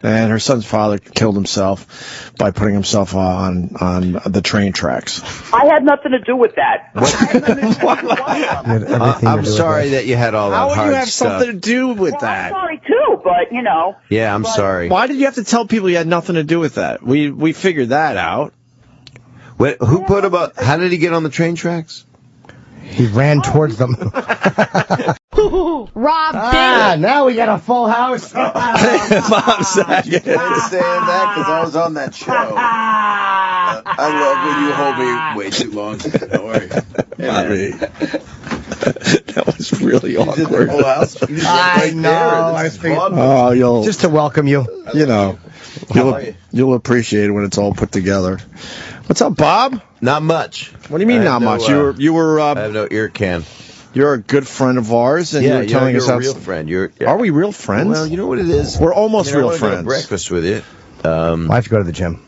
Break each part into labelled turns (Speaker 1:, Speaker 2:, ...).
Speaker 1: And her son's father killed himself by putting himself on the train tracks.
Speaker 2: I had nothing to do with that.
Speaker 3: I'm sorry that you had all that hard stuff.
Speaker 1: How would you have something to do with that?
Speaker 2: I'm sorry too, but you know.
Speaker 3: Yeah, I'm sorry.
Speaker 1: Why did you have to tell people you had nothing to do with that? We figured that out.
Speaker 3: Wait, who put about? How did he get on the train tracks?
Speaker 4: He ran towards them.
Speaker 5: Robin!
Speaker 4: Now we got a full house.
Speaker 1: Bob Saget.
Speaker 3: I'm saying that because I was on that show. I love when you hold me way too long. Don't worry.
Speaker 1: That was really awkward.
Speaker 4: I know. Just to welcome you.
Speaker 1: You know, you'll appreciate it when it's all put together. What's up, Bob?
Speaker 3: Not much.
Speaker 1: What do you mean not much? You were.
Speaker 3: I have no ear can.
Speaker 1: You're a good friend of ours, and you're telling us
Speaker 3: you're a real friend.
Speaker 1: Are we real friends?
Speaker 3: Well, you know what it is.
Speaker 1: We're almost real
Speaker 3: I
Speaker 1: friends.
Speaker 3: Go to breakfast with you.
Speaker 4: I have to go to the gym.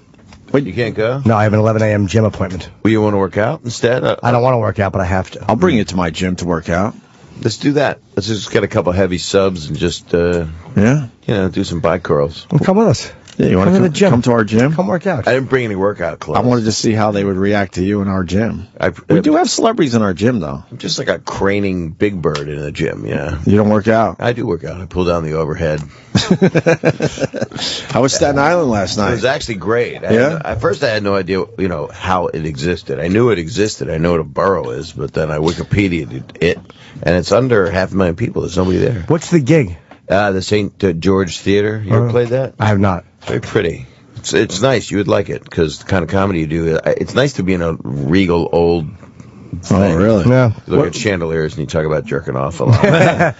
Speaker 3: Wait, you can't go?
Speaker 4: No, I have an 11 a.m. gym appointment.
Speaker 3: Well, you want to work out instead?
Speaker 4: I don't want to work out, but I have to.
Speaker 1: I'll bring you to my gym to work out.
Speaker 3: Let's do that. Let's just get a couple heavy subs and just do some bike curls.
Speaker 4: Well, come with us.
Speaker 1: Yeah, you want to come to our gym?
Speaker 4: Come work out.
Speaker 3: I didn't bring any workout clothes.
Speaker 1: I wanted to see how they would react to you in our gym. We do have celebrities in our gym, though.
Speaker 3: I'm just like a craning big bird in a gym, yeah.
Speaker 1: You don't work out?
Speaker 3: I do work out. I pull down the overhead.
Speaker 1: How was Staten Island last night?
Speaker 3: It was actually great.
Speaker 1: At
Speaker 3: first, I had no idea, how it existed. I knew it existed. I know what a borough is, but then I Wikipedia'd it, and it's under 500,000 people. There's nobody there.
Speaker 4: What's the gig?
Speaker 3: The St. George Theater. You ever played that?
Speaker 4: I have not.
Speaker 3: Very pretty. It's nice. You would like it because the kind of comedy you do. It's nice to be in a regal old thing.
Speaker 1: Oh, really?
Speaker 4: Yeah.
Speaker 3: You look at chandeliers and you talk about jerking off a lot.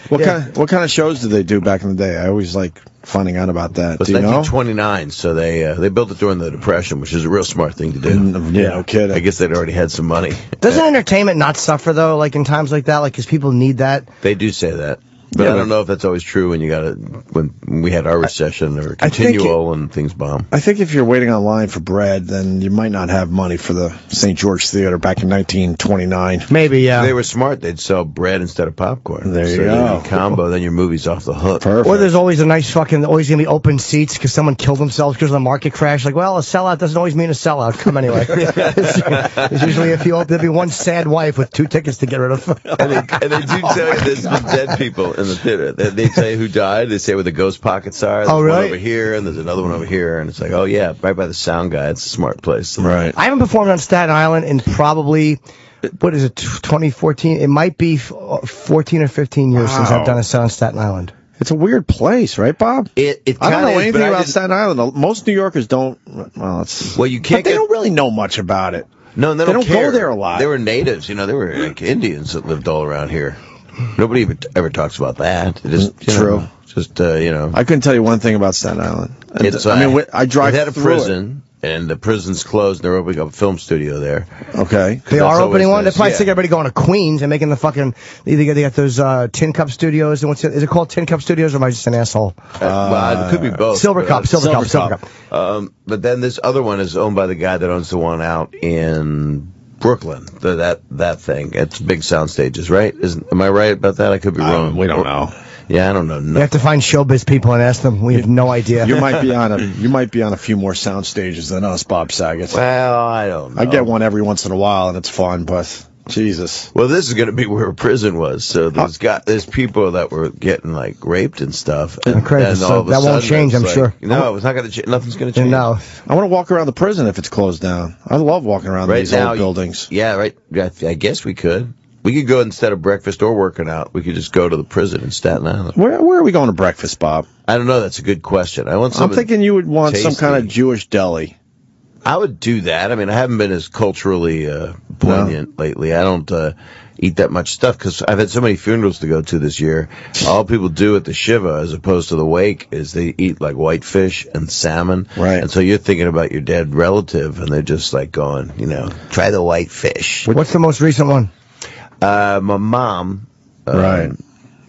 Speaker 1: What kind of shows did they do back in the day? I always like finding out about that.
Speaker 3: It was 1929, so they built it during the Depression, which is a real smart thing to do.
Speaker 1: Yeah, no kidding.
Speaker 3: I guess they'd already had some money.
Speaker 4: Doesn't entertainment not suffer, though, like in times like that? Like, because people need that?
Speaker 3: They do say that. But I don't know if that's always true when we had our recession or continual and things bomb.
Speaker 1: I think if you're waiting online for bread, then you might not have money for the St. George Theater back in 1929.
Speaker 4: Maybe, yeah.
Speaker 3: They were smart. They'd sell bread instead of popcorn.
Speaker 1: There you go.
Speaker 3: Combo, then your movie's off the hook.
Speaker 1: Perfect.
Speaker 4: Or there's always a nice always going to be open seats because someone killed themselves because of the market crash. Like, well, a sellout doesn't always mean a sellout. Come anyway. It's usually there'll be one sad wife with 2 tickets to get rid of.
Speaker 3: and they do tell you there's been dead people in the theater. They tell you who died. They say where the ghost pockets are. There's one over here, and there's another one over here. And it's like, oh, yeah, right by the sound guy. It's a smart place.
Speaker 1: Right.
Speaker 4: I haven't performed on Staten Island in probably, 2014? It might be 14 or 15 years since I've done a set on Staten Island.
Speaker 1: It's a weird place, right, Bob?
Speaker 3: I
Speaker 1: don't know anything about Staten Island. Most New Yorkers don't. Well,
Speaker 3: you can't.
Speaker 1: But they don't really know much about it.
Speaker 3: No, they
Speaker 1: don't
Speaker 3: care.
Speaker 1: go there a lot.
Speaker 3: They were natives. They were like Indians that lived all around here. Nobody ever talks about that. It is
Speaker 1: true. I couldn't tell you one thing about Staten Island. I drive.
Speaker 3: They had a
Speaker 1: through
Speaker 3: prison, and the prison's closed. And they're opening up a film studio there.
Speaker 1: Okay,
Speaker 4: they are opening one. They probably think everybody going to Queens and making the fucking. They got those Tin Cup Studios. And is it called Tin Cup Studios, or am I just an asshole?
Speaker 3: Well, it could be both.
Speaker 4: Silver Cup.
Speaker 3: But then this other one is owned by the guy that owns the one out in Brooklyn, that thing. It's big sound stages, right? Am I right about that? I could be wrong.
Speaker 1: We don't know.
Speaker 3: Yeah, I don't know.
Speaker 4: You have to find showbiz people and ask them. We have no idea.
Speaker 1: You might be on a few more sound stages than us, Bob Saget.
Speaker 3: Well, I don't know.
Speaker 1: I get one every once in a while, and it's fun, but Jesus.
Speaker 3: Well, this is going to be where a prison was. So there's people that were getting raped and stuff. And
Speaker 4: so that won't change, I'm sure.
Speaker 3: No, it's not going to change. Nothing's going to change.
Speaker 4: No.
Speaker 1: I want to walk around the prison if it's closed down. I love walking around these old buildings.
Speaker 3: Yeah, right. I guess we could. We could go instead of breakfast or working out. We could just go to the prison in Staten Island.
Speaker 1: Where are we going to breakfast, Bob?
Speaker 3: I don't know. That's a good question. I'm
Speaker 1: thinking you would want some kind of Jewish deli.
Speaker 3: I would do that. I mean, I haven't been as culturally poignant lately. I don't eat that much stuff because I've had so many funerals to go to this year. All people do at the Shiva, as opposed to the wake, is they eat white fish and salmon.
Speaker 1: Right.
Speaker 3: And so you're thinking about your dead relative, and they're just going, try the white fish.
Speaker 4: What's the most recent one?
Speaker 3: My mom.
Speaker 1: Right.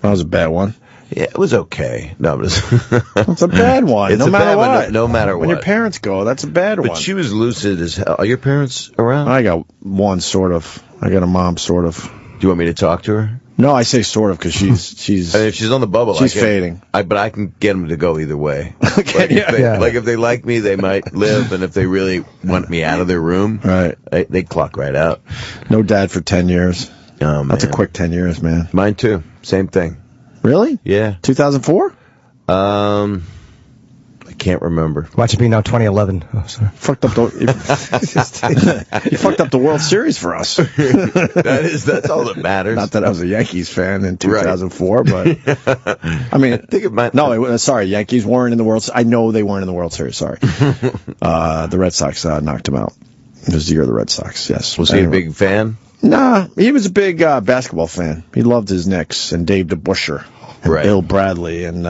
Speaker 1: That was a bad one.
Speaker 3: Yeah, it was okay. No,
Speaker 1: it's a bad one. No matter what.
Speaker 3: No matter what.
Speaker 1: When your parents go, that's a bad one.
Speaker 3: But she was lucid as hell. Are your parents around?
Speaker 1: I got one, sort of. I got a mom, sort of.
Speaker 3: Do you want me to talk to her?
Speaker 1: No, I say sort of because she's.
Speaker 3: I mean, if she's on the bubble,
Speaker 1: she's fading.
Speaker 3: But I can get them to go either way.
Speaker 1: Okay,
Speaker 3: Like if they like me, they might live, and if they really want me out of their room,
Speaker 1: right,
Speaker 3: they clock right out.
Speaker 1: No dad for 10 years.
Speaker 3: Oh, man.
Speaker 1: That's a quick 10 years, man.
Speaker 3: Mine too. Same thing.
Speaker 1: Really?
Speaker 3: Yeah.
Speaker 1: 2004?
Speaker 3: I can't remember.
Speaker 4: Watch it be now 2011. Oh, sorry.
Speaker 1: Fucked up you fucked up the World Series for us.
Speaker 3: That's all that matters.
Speaker 1: Not that I was a Yankees fan in 2004, but I mean,
Speaker 3: I think it might.
Speaker 1: No, sorry, Yankees weren't in the World. I know they weren't in the World Series. Sorry, the Red Sox knocked him out. It was the year of the Red Sox. Yes.
Speaker 3: Was he a big fan?
Speaker 1: Nah, he was a big basketball fan. He loved his Knicks and Dave DeBusschere, and
Speaker 3: Right.
Speaker 1: Bill Bradley, and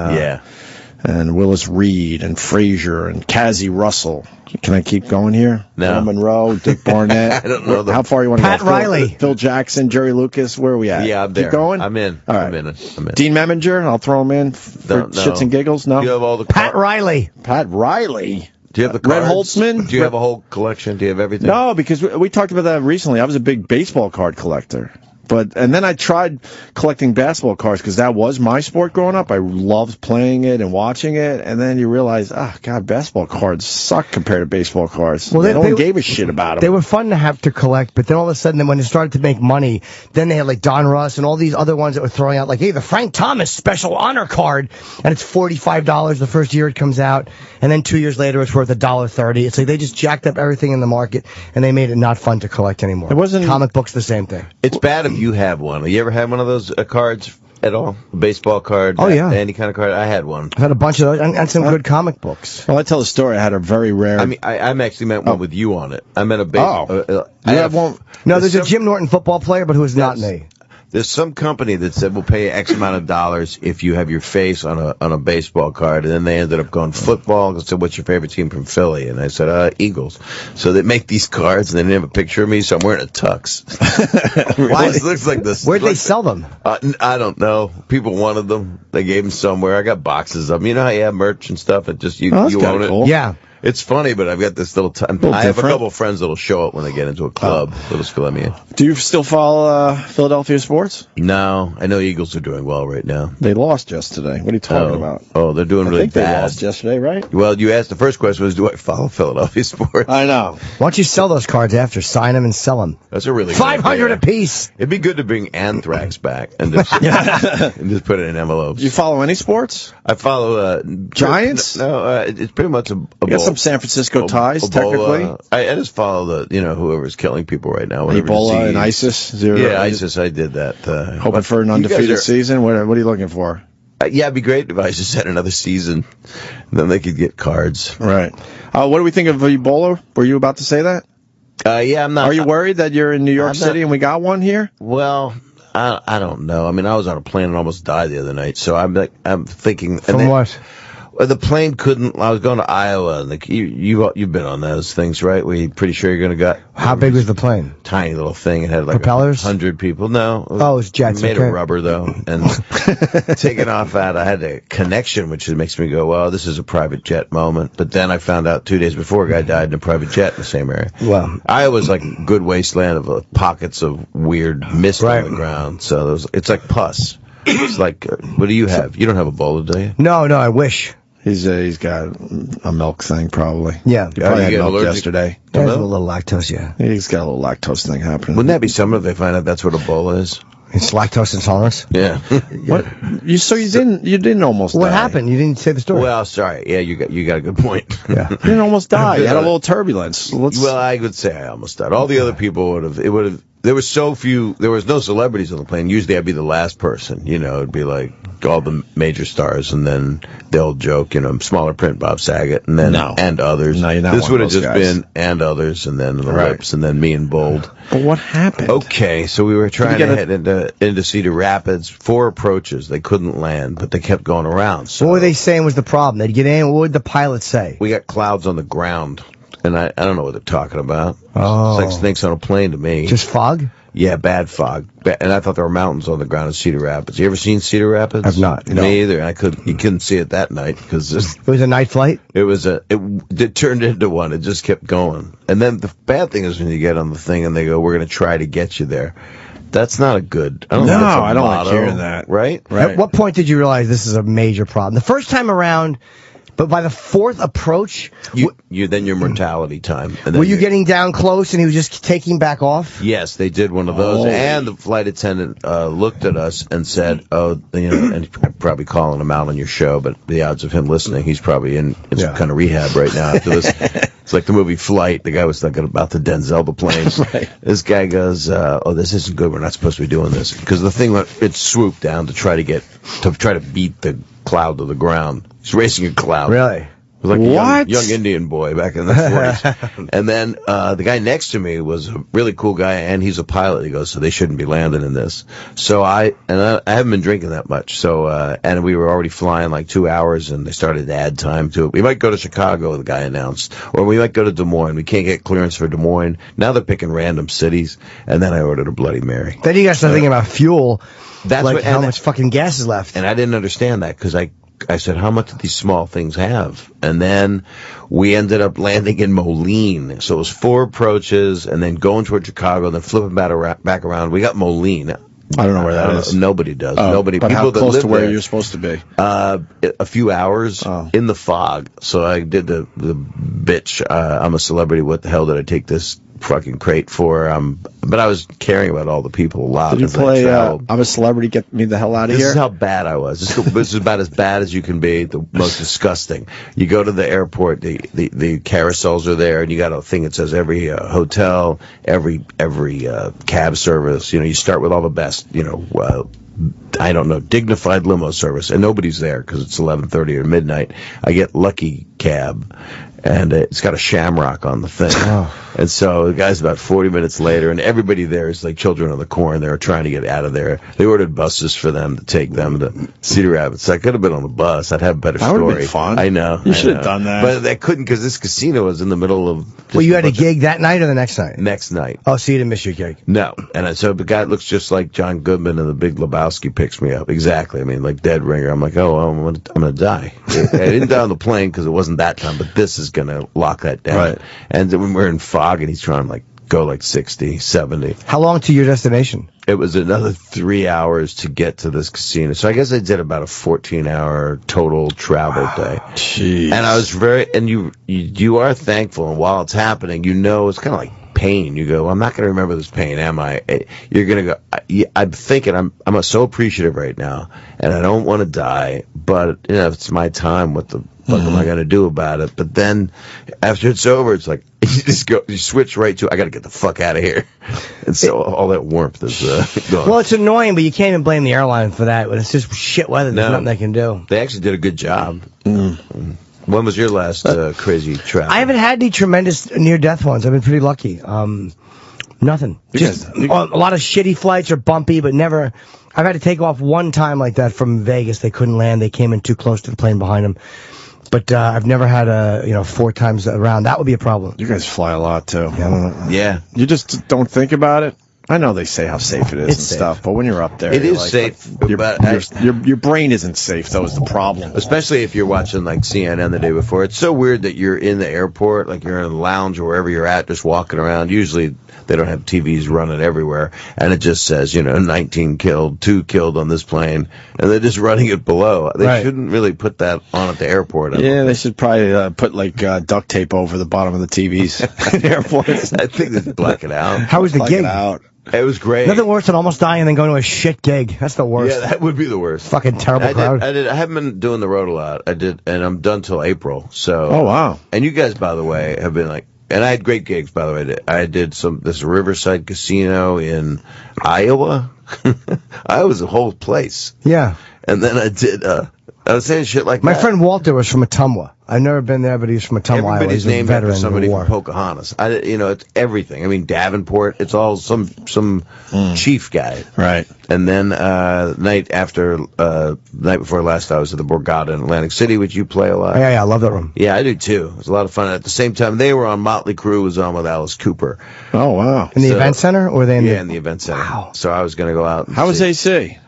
Speaker 1: and Willis Reed and Frazier and Cassie Russell. Can I keep going here?
Speaker 3: No.
Speaker 1: Bill Monroe, Dick Barnett.
Speaker 3: I don't know them.
Speaker 1: How far you want to go?
Speaker 4: Pat Riley.
Speaker 1: Phil Jackson, Jerry Lucas. Where are we at?
Speaker 3: Yeah, I'm there.
Speaker 1: Keep going?
Speaker 3: I'm in.
Speaker 1: All right.
Speaker 3: I'm in.
Speaker 1: Dean Meminger, I'll throw him in for
Speaker 3: Don't know.
Speaker 1: shits and giggles. No?
Speaker 3: Do you have all the
Speaker 4: Pat Riley.
Speaker 1: Pat Riley.
Speaker 3: Do you have the
Speaker 1: Red
Speaker 3: cards?
Speaker 1: Holtzman?
Speaker 3: Do you have a whole collection? Do you have everything?
Speaker 1: No, because we talked about that recently. I was a big baseball card collector. And then I tried collecting basketball cards because that was my sport growing up. I loved playing it and watching it. And then you realize, God, basketball cards suck compared to baseball cards.
Speaker 4: Well,
Speaker 1: no one gave a shit about them.
Speaker 4: They were fun to have to collect, but then all of a sudden, when it started to make money, then they had like Don Russ and all these other ones that were throwing out like, hey, the Frank Thomas special honor card, and it's $45 the first year it comes out, and then 2 years later it's worth $1.30. It's like they just jacked up everything in the market, and they made it not fun to collect anymore.
Speaker 1: It wasn't
Speaker 4: comic books the same thing.
Speaker 3: It's bad if you have one. You ever had one of those cards at all? A baseball card?
Speaker 4: Oh, yeah.
Speaker 3: Any kind of card? I had one.
Speaker 4: I've had a bunch of those, and some good comic books.
Speaker 1: Well, I tell a story. I had a very rare.
Speaker 3: I mean, I actually meant one with you on it. I meant a baseball.
Speaker 1: You have one?
Speaker 4: No, there's a Jim Norton football player, but who is not me.
Speaker 3: There's some company that said we'll pay you X amount of dollars if you have your face on a baseball card, and then they ended up going football. I said, "What's your favorite team from Philly?" And I said, "Eagles." So they make these cards, and they didn't have a picture of me, so I'm wearing a tux. Why? It looks like this.
Speaker 4: Where'd they sell them?
Speaker 3: I don't know. People wanted them. They gave them somewhere. I got boxes of them. You know how you have merch and stuff, and just you own it.
Speaker 1: Cool.
Speaker 4: Yeah.
Speaker 3: It's funny, but I've got this little time. I have a couple of friends that'll show up when they get into a club. They'll just let me in.
Speaker 1: Do you still follow Philadelphia sports?
Speaker 3: No, I know Eagles are doing well right now.
Speaker 1: They lost yesterday. What are you talking about?
Speaker 3: Oh, they're doing
Speaker 1: I
Speaker 3: really
Speaker 1: think they
Speaker 3: bad.
Speaker 1: lost yesterday, right?
Speaker 3: Well, you asked, the first question was, do I follow Philadelphia sports?
Speaker 1: I know.
Speaker 4: Why don't you sell those cards after? Sign them and sell them.
Speaker 3: That's a really good
Speaker 4: 500
Speaker 3: idea.
Speaker 4: apiece.
Speaker 3: It'd be good to bring Anthrax back and just, and just put it in envelopes.
Speaker 1: You follow any sports?
Speaker 3: I follow
Speaker 1: Giants?
Speaker 3: No, it's pretty much a
Speaker 1: You got some San Francisco ties, technically.
Speaker 3: I just follow whoever's killing people right now. whatever
Speaker 1: Ebola
Speaker 3: disease.
Speaker 1: and ISIS.
Speaker 3: ISIS. I did that.
Speaker 1: Hoping for an undefeated season. What are you looking for?
Speaker 3: Yeah, it'd be great if ISIS had another season. Then they could get cards.
Speaker 1: Right. What do we think of Ebola? Were you about to say that?
Speaker 3: Yeah, I'm not.
Speaker 1: Are you worried that you're in New York City and we got one here?
Speaker 3: Well, I don't know. I mean, I was on a plane and almost died the other night, so I'm thinking.
Speaker 4: From what?
Speaker 3: The plane couldn't. I was going to Iowa, and you've been on those things, right? Where you're pretty sure you're going to go.
Speaker 4: How big was the plane?
Speaker 3: Tiny little thing. It had like
Speaker 4: propellers?
Speaker 3: 100 people. No.
Speaker 4: It was jets.
Speaker 3: Made of rubber though, and taking off that, I had a connection, which makes me go, "Well, this is a private jet moment." But then I found out 2 days before a guy died in a private jet in the same area.
Speaker 4: Wow.
Speaker 3: Iowa's like a good wasteland of pockets of weird mist on the ground. So it's like pus. It's like, what do you have? You don't have Ebola, do you?
Speaker 4: No, I wish.
Speaker 1: He's got a milk thing, probably.
Speaker 4: Yeah.
Speaker 1: He probably had milk
Speaker 3: allergic?
Speaker 1: yesterday.
Speaker 4: There's a little lactose, yeah.
Speaker 1: He's got a little lactose thing happening.
Speaker 3: Wouldn't that be something if they find out that's what Ebola is?
Speaker 4: It's lactose intolerance?
Speaker 3: Yeah.
Speaker 1: What? You didn't almost die.
Speaker 4: What happened? You didn't say the story.
Speaker 3: Well, sorry. Yeah, you got a good point.
Speaker 4: Yeah.
Speaker 1: You didn't almost die. You had a little turbulence.
Speaker 3: Well, I would say I almost died. All the other people would have. There was so few. There was no celebrities on the plane. Usually, I'd be the last person. It'd be like all the major stars, and then the old joke. Smaller print, Bob Saget, and then and others.
Speaker 1: No, you're not.
Speaker 3: This
Speaker 1: one
Speaker 3: would
Speaker 1: of
Speaker 3: have
Speaker 1: those
Speaker 3: just
Speaker 1: guys.
Speaker 3: been and others, and then the lips, and then me and Bold.
Speaker 1: But what happened?
Speaker 3: Okay, so we were trying to head into Cedar Rapids. 4 approaches. They couldn't land, but they kept going around. So
Speaker 4: what were they saying was the problem? They'd get in. What would the pilot say?
Speaker 3: we got clouds on the ground, and I don't know what they're talking about.
Speaker 4: Oh.
Speaker 3: It's like snakes on a plane to me.
Speaker 4: Just fog?
Speaker 3: Yeah, bad fog. And I thought there were mountains on the ground in Cedar Rapids. You ever seen Cedar Rapids?
Speaker 4: I've not. No.
Speaker 3: Me either. You couldn't see it that night because
Speaker 4: It was a night flight?
Speaker 3: it turned into one. It just kept going. And then the bad thing is when you get on the thing and they go, "We're going to try to get you there." That's not a good. I
Speaker 1: No,
Speaker 3: don't think that's a
Speaker 1: I don't like
Speaker 3: motto,
Speaker 1: hearing that.
Speaker 3: Right?
Speaker 4: At what point did you realize this is a major problem? The first time around, but by the fourth approach,
Speaker 3: Then your mortality time. And then
Speaker 4: were you getting down close and he was just taking back off?
Speaker 3: Yes, they did one of those, and the flight attendant looked at us and said, "Oh, and I'm probably calling him out on your show, but the odds of him listening, he's probably in some kind of rehab right now after this." It's like the movie Flight. The guy was thinking about the Denzel the plane. Right. This guy goes, "Oh, this isn't good. We're not supposed to be doing this," because the thing it swooped down to try to beat the cloud to the ground. He's racing a cloud.
Speaker 4: Really?
Speaker 3: It was like a young Indian boy back in the 40s. And then the guy next to me was a really cool guy, and he's a pilot. He goes, so they shouldn't be landing in this. So I haven't been drinking that much. So and we were already flying like 2 hours, and they started to add time to it. We might go to Chicago, the guy announced, or we might go to Des Moines. We can't get clearance for Des Moines. Now they're picking random cities, and then I ordered a Bloody Mary.
Speaker 4: Then you guys start thinking about fuel.
Speaker 3: That's
Speaker 4: like how much fucking gas is left.
Speaker 3: And I didn't understand that because I said, how much do these small things have? And then we ended up landing in Moline. So it was 4 approaches and then going toward Chicago and then flipping back around. We got Moline.
Speaker 1: I don't know where that is.
Speaker 3: Nobody does.
Speaker 1: Oh,
Speaker 3: Nobody.
Speaker 1: But
Speaker 3: people
Speaker 1: how
Speaker 3: that
Speaker 1: close
Speaker 3: live
Speaker 1: to where
Speaker 3: there,
Speaker 1: you're supposed to be?
Speaker 3: A few hours in the fog. So I did the bitch. I'm a celebrity. What the hell did I take this fucking crate for? But I was caring about all the people a lot.
Speaker 1: Did you play I'm a Celebrity, get me the hell out of here?
Speaker 3: This is how bad I was. This is about as bad as you can be, the most disgusting. You go to the airport, the carousels are there, and you got a thing that says every hotel, every cab service. You start with all the best, I don't know, dignified limo service, and nobody's there because it's 11:30 or midnight. I get Lucky Cab, and it's got a shamrock on the thing. And so the guy's about 40 minutes later, and everybody there is like children of the corn. They're trying to get out of there. They ordered buses for them to take them to Cedar Rapids. So I could have been on the bus. I'd have a better story.
Speaker 1: That would have been fun.
Speaker 3: I know.
Speaker 1: You should have done that.
Speaker 3: But I couldn't because this casino was in the middle of...
Speaker 4: Well, you had a gig that night or the next night?
Speaker 3: Next night.
Speaker 4: Oh, so you didn't miss your gig?
Speaker 3: No. And so the guy looks just like John Goodman in The Big Lebowski picks me up. Exactly. I mean, like dead ringer. I'm like, oh, I'm going to die. I didn't die on the plane because it wasn't that time, but this is going to lock that down. Right. And then when we're in fog and he's trying to go like 60, 70.
Speaker 4: How long to your destination?
Speaker 3: It was another 3 hours to get to this casino. So I guess I did about a 14-hour total travel day.
Speaker 1: Jeez. And
Speaker 3: I was you are thankful. And while it's happening, it's kind of like pain. You go, I'm not going to remember this pain, am I? You're going to go, I'm thinking, I'm so appreciative right now, and I don't want to die, but it's my time. What the fuck am I going to do about it? But then after it's over, it's like, you switch right to, I got to get the fuck out of here. And so all that warmth is gone.
Speaker 4: Well, it's annoying, but you can't even blame the airline for that. But it's just shit weather. There's nothing they can do.
Speaker 3: They actually did a good job. When was your last crazy travel?
Speaker 4: I haven't had any tremendous near-death ones. I've been pretty lucky. Nothing. Just a lot of shitty flights or bumpy, but never. I've had to take off one time like that from Vegas. They couldn't land. They came in too close to the plane behind them. But I've never had 4 times around. That would be a problem.
Speaker 1: You guys fly a lot too.
Speaker 3: Yeah.
Speaker 1: You just don't think about it. I know they say how safe it is and stuff, but when you're up there,
Speaker 3: it is safe.
Speaker 1: Your brain isn't safe. That was the problem.
Speaker 3: Especially if you're watching like CNN the day before. It's so weird that you're in the airport, like you're in a lounge or wherever you're at, just walking around. Usually they don't have TVs running everywhere, and it just says 19 killed, 2 killed on this plane, and they're just running it below. They shouldn't really put that on at the airport.
Speaker 1: They should probably put duct tape over the bottom of the TVs in airports.
Speaker 3: I think they should black it out.
Speaker 4: How was the gig?
Speaker 3: It was great.
Speaker 4: Nothing worse than almost dying and then going to a shit gig. That's the worst.
Speaker 3: Yeah, that would be the worst.
Speaker 4: Fucking terrible crowd.
Speaker 3: I haven't been doing the road a lot. I did, and I'm done till April. So.
Speaker 1: Oh wow.
Speaker 3: And you guys, by the way, have been and I had great gigs. By the way, I did this Riverside Casino in Iowa. I was a whole place.
Speaker 4: Yeah.
Speaker 3: And then I did. I was saying shit like
Speaker 4: My friend Walter was from Atumwa. I've never been there, but he's from Atumwa, Iowa.
Speaker 3: Everybody's
Speaker 4: He's a
Speaker 3: named
Speaker 4: veteran
Speaker 3: after somebody
Speaker 4: in the war.
Speaker 3: from Pocahontas. It's everything. I mean, Davenport. It's all some chief guy.
Speaker 1: Right.
Speaker 3: And then night before last, I was at the Borgata in Atlantic City, which you play a lot.
Speaker 4: Yeah, I love that room.
Speaker 3: Yeah, I do too. It was a lot of fun. At the same time, they were on. Motley Crue was on with Alice Cooper.
Speaker 1: Oh wow.
Speaker 4: In the event center, or were they
Speaker 3: in the event center?
Speaker 4: Wow.
Speaker 3: So I was going to go out.
Speaker 1: How was AC?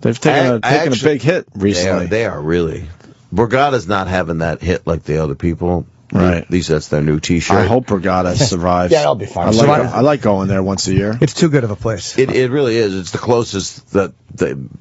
Speaker 1: They've taken a big hit recently.
Speaker 3: They are really. Borgata's not having that hit like the other people.
Speaker 1: Right.
Speaker 3: At least that's their new T-shirt.
Speaker 1: I hope Regatta survives.
Speaker 4: Yeah, that'll be fine.
Speaker 1: I like going there once a year.
Speaker 4: It's too good of a place.
Speaker 3: It really is. It's the closest that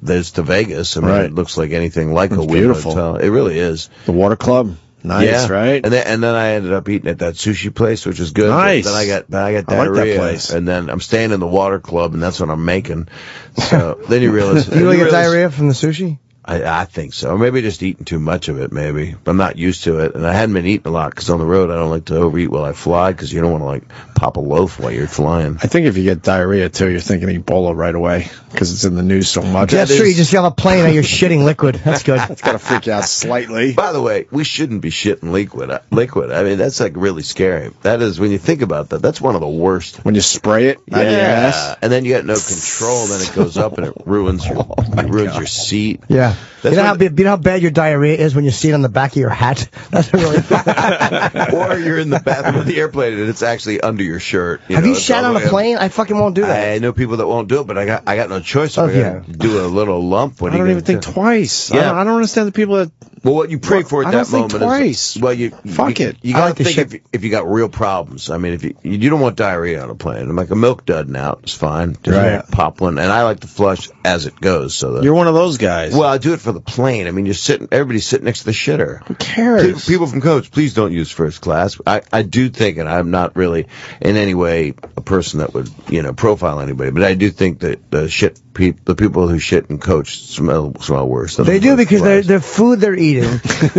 Speaker 3: there's to Vegas. I mean,
Speaker 1: Right.
Speaker 3: It looks like anything like
Speaker 1: It's
Speaker 3: a Wynn
Speaker 1: beautiful.
Speaker 3: hotel. It really is.
Speaker 1: The Water Club. Nice,
Speaker 3: Yeah.
Speaker 1: right?
Speaker 3: And then I ended up eating at that sushi place, which is good.
Speaker 1: Nice.
Speaker 3: Then I got diarrhea.
Speaker 1: I like that place.
Speaker 3: And then I'm staying in the Water Club, and that's what I'm making. So then you realize.
Speaker 4: You really get diarrhea from the sushi?
Speaker 3: I think so. Or maybe just eating too much of it, maybe. I'm not used to it. And I hadn't been eating a lot because on the road I don't like to overeat while I fly because you don't want to, like, pop a loaf while you're flying.
Speaker 1: I think if you get diarrhea, too, you're thinking Ebola right away because it's in the news so much.
Speaker 4: That's true. You just get on a plane and you're shitting liquid. That's good.
Speaker 1: It's got to freak you out slightly.
Speaker 3: By the way, we shouldn't be shitting liquid. I mean, that's, like, really scary. That is, when you think about that, that's one of the worst.
Speaker 1: When you spray it out of your ass.
Speaker 3: And then you got no control, then it goes up and it ruins your seat.
Speaker 4: Yeah.
Speaker 3: That's
Speaker 4: You know how bad your diarrhea is when you see it on the back of your hat? That's really
Speaker 3: Or you're in the bathroom of the airplane and it's actually under your shirt.
Speaker 4: Have you
Speaker 3: it's
Speaker 4: shat
Speaker 3: all
Speaker 4: on
Speaker 3: the
Speaker 4: a
Speaker 3: way up.
Speaker 4: plane? I fucking won't do that.
Speaker 3: I know people that won't do it, but I got no choice. So
Speaker 4: Oh,
Speaker 3: I gotta do a little lump. When
Speaker 1: I don't even think twice.
Speaker 3: Yeah.
Speaker 1: I don't understand the people that.
Speaker 3: Well, what you pray for at
Speaker 1: I
Speaker 3: that
Speaker 1: don't think
Speaker 3: moment
Speaker 1: twice.
Speaker 3: is, well, you
Speaker 1: Fuck it.
Speaker 3: You
Speaker 4: I
Speaker 3: gotta
Speaker 4: like to
Speaker 3: think if you got real problems. I mean, if you don't want diarrhea on a plane. I'm like a milk dud out is fine. Just
Speaker 1: Right.
Speaker 3: pop one, and I like to flush as it goes. So that
Speaker 1: You're one of those guys.
Speaker 3: well, I do it for the plane. I mean, everybody's sitting next to the shitter.
Speaker 1: Who cares?
Speaker 3: People from coach, please don't use first class. I do think, and I'm not really in any way a person that would profile anybody, but I do think that the people who shit in coach smell worse. Than
Speaker 4: They
Speaker 3: the
Speaker 4: do
Speaker 3: first
Speaker 4: because
Speaker 3: class.
Speaker 4: the food they're eating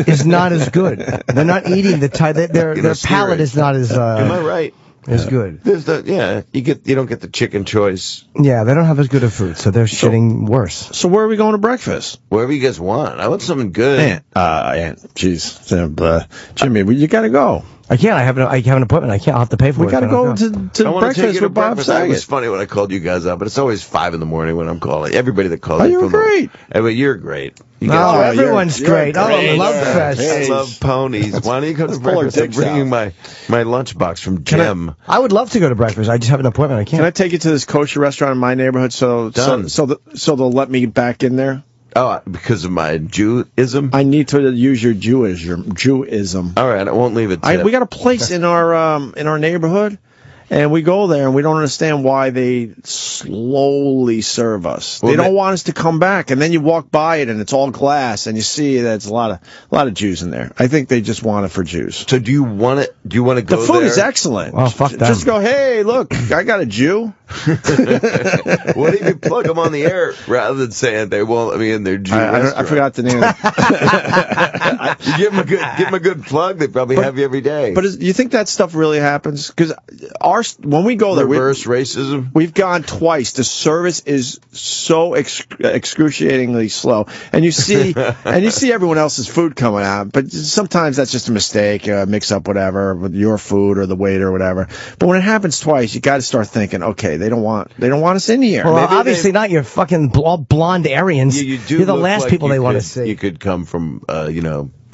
Speaker 4: is not as good. They're not eating the type. Their palate is not as
Speaker 3: Am I right?
Speaker 4: as good.
Speaker 3: There's you don't get the chicken choice.
Speaker 4: Yeah, they don't have as good of food, so they're shitting worse.
Speaker 1: So where are we going to breakfast?
Speaker 3: Wherever you guys want. I want something good.
Speaker 1: Jeez. Jimmy, you got to go.
Speaker 4: I can't. I have an appointment. I can't. I'll have to pay for it.
Speaker 1: We got to
Speaker 4: if I
Speaker 1: go
Speaker 4: don't
Speaker 1: to
Speaker 3: I want to take
Speaker 1: breakfast
Speaker 3: you to
Speaker 1: with Bob
Speaker 3: breakfast. It was
Speaker 1: Saget.
Speaker 3: funny when I called you guys up, but it's always 5 in the morning when I'm calling. Everybody that calls
Speaker 1: Oh,
Speaker 3: you
Speaker 1: you're
Speaker 3: from
Speaker 1: great.
Speaker 3: But you're great. You
Speaker 4: No,
Speaker 3: guys-
Speaker 4: everyone's
Speaker 1: you're
Speaker 4: great. Oh,
Speaker 1: great.
Speaker 4: love
Speaker 1: Yeah.
Speaker 4: fest.
Speaker 3: I love ponies. Why don't you come to
Speaker 1: pull our
Speaker 3: breakfast? I'm
Speaker 1: dicks
Speaker 3: bringing
Speaker 1: out.
Speaker 3: my lunchbox from Jim.
Speaker 4: I would love to go to breakfast. I just have an appointment. I
Speaker 1: Can I
Speaker 4: can't.
Speaker 1: take you to this kosher restaurant in my neighborhood so
Speaker 3: Done.
Speaker 1: so they'll let me back in there?
Speaker 3: Oh, because of my Jewism?
Speaker 1: I need to use your Jewism.
Speaker 3: All right, I won't leave it.
Speaker 1: We got a place in our neighborhood, and we go there and we don't understand why they slowly serve us.
Speaker 3: Well,
Speaker 1: they don't want us to come back, and then you walk by it and it's all glass, and you see that it's a lot of Jews in there. I think they just want it for Jews.
Speaker 3: So do you want it? Do you want to go
Speaker 1: The food
Speaker 3: there?
Speaker 1: is excellent.
Speaker 4: Oh, fuck them.
Speaker 1: Just go, hey, look, I got a Jew.
Speaker 3: What if you plug them on the air rather than saying they won't let me in their Jew
Speaker 1: I
Speaker 3: restaurant?
Speaker 1: forgot the name.
Speaker 3: You give them a good plug. They probably have you every day.
Speaker 1: But you think that stuff really happens? Because when we go there,
Speaker 3: reverse racism.
Speaker 1: we've gone twice. The service is so excruciatingly slow, and you see everyone else's food coming out. But sometimes that's just a mistake, mix up whatever with your food or the waiter or whatever. But when it happens twice, you got to start thinking, okay, they don't want us in here.
Speaker 4: Well,
Speaker 3: Maybe
Speaker 4: obviously not your fucking all blonde Aryans.
Speaker 3: You do
Speaker 4: You're the
Speaker 3: look
Speaker 4: last
Speaker 3: like
Speaker 4: people
Speaker 3: you
Speaker 4: they want to
Speaker 3: could-
Speaker 4: see.
Speaker 3: You could come from,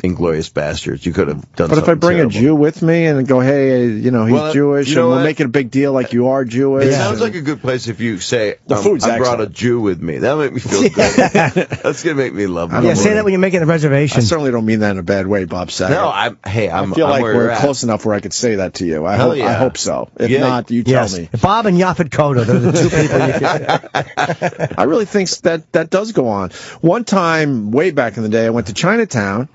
Speaker 3: Inglorious Bastards. You could have done.
Speaker 1: But if I
Speaker 3: something
Speaker 1: bring
Speaker 3: terrible.
Speaker 1: a Jew with me and go, hey, he's
Speaker 3: Well,
Speaker 1: Jewish,
Speaker 3: you know
Speaker 1: and we'll
Speaker 3: what?
Speaker 1: make it a big deal like you are Jewish.
Speaker 3: It sounds like a good place if you say,
Speaker 1: The food's
Speaker 3: I brought a
Speaker 1: excellent.
Speaker 3: Jew with me. That'll make me feel good. That's going to make me love
Speaker 1: I
Speaker 3: you.
Speaker 4: Yeah,
Speaker 1: don't
Speaker 4: say
Speaker 1: know.
Speaker 4: that when you're making the
Speaker 1: I
Speaker 4: reservation.
Speaker 1: certainly don't mean that in a bad way, Bob Saget.
Speaker 3: No, I'm
Speaker 1: I feel
Speaker 3: I'm
Speaker 1: like
Speaker 3: where
Speaker 1: we're
Speaker 3: you're at.
Speaker 1: close enough where I could say that to you. I
Speaker 3: Hell
Speaker 1: hope,
Speaker 3: yeah.
Speaker 1: I hope so. If
Speaker 3: Yeah.
Speaker 1: not, you tell
Speaker 4: Yes.
Speaker 1: me.
Speaker 4: Bob and Yaphet Kotto, they're the two people you can.
Speaker 1: I really think that does go on. One time, way back in the day, I went to Chinatown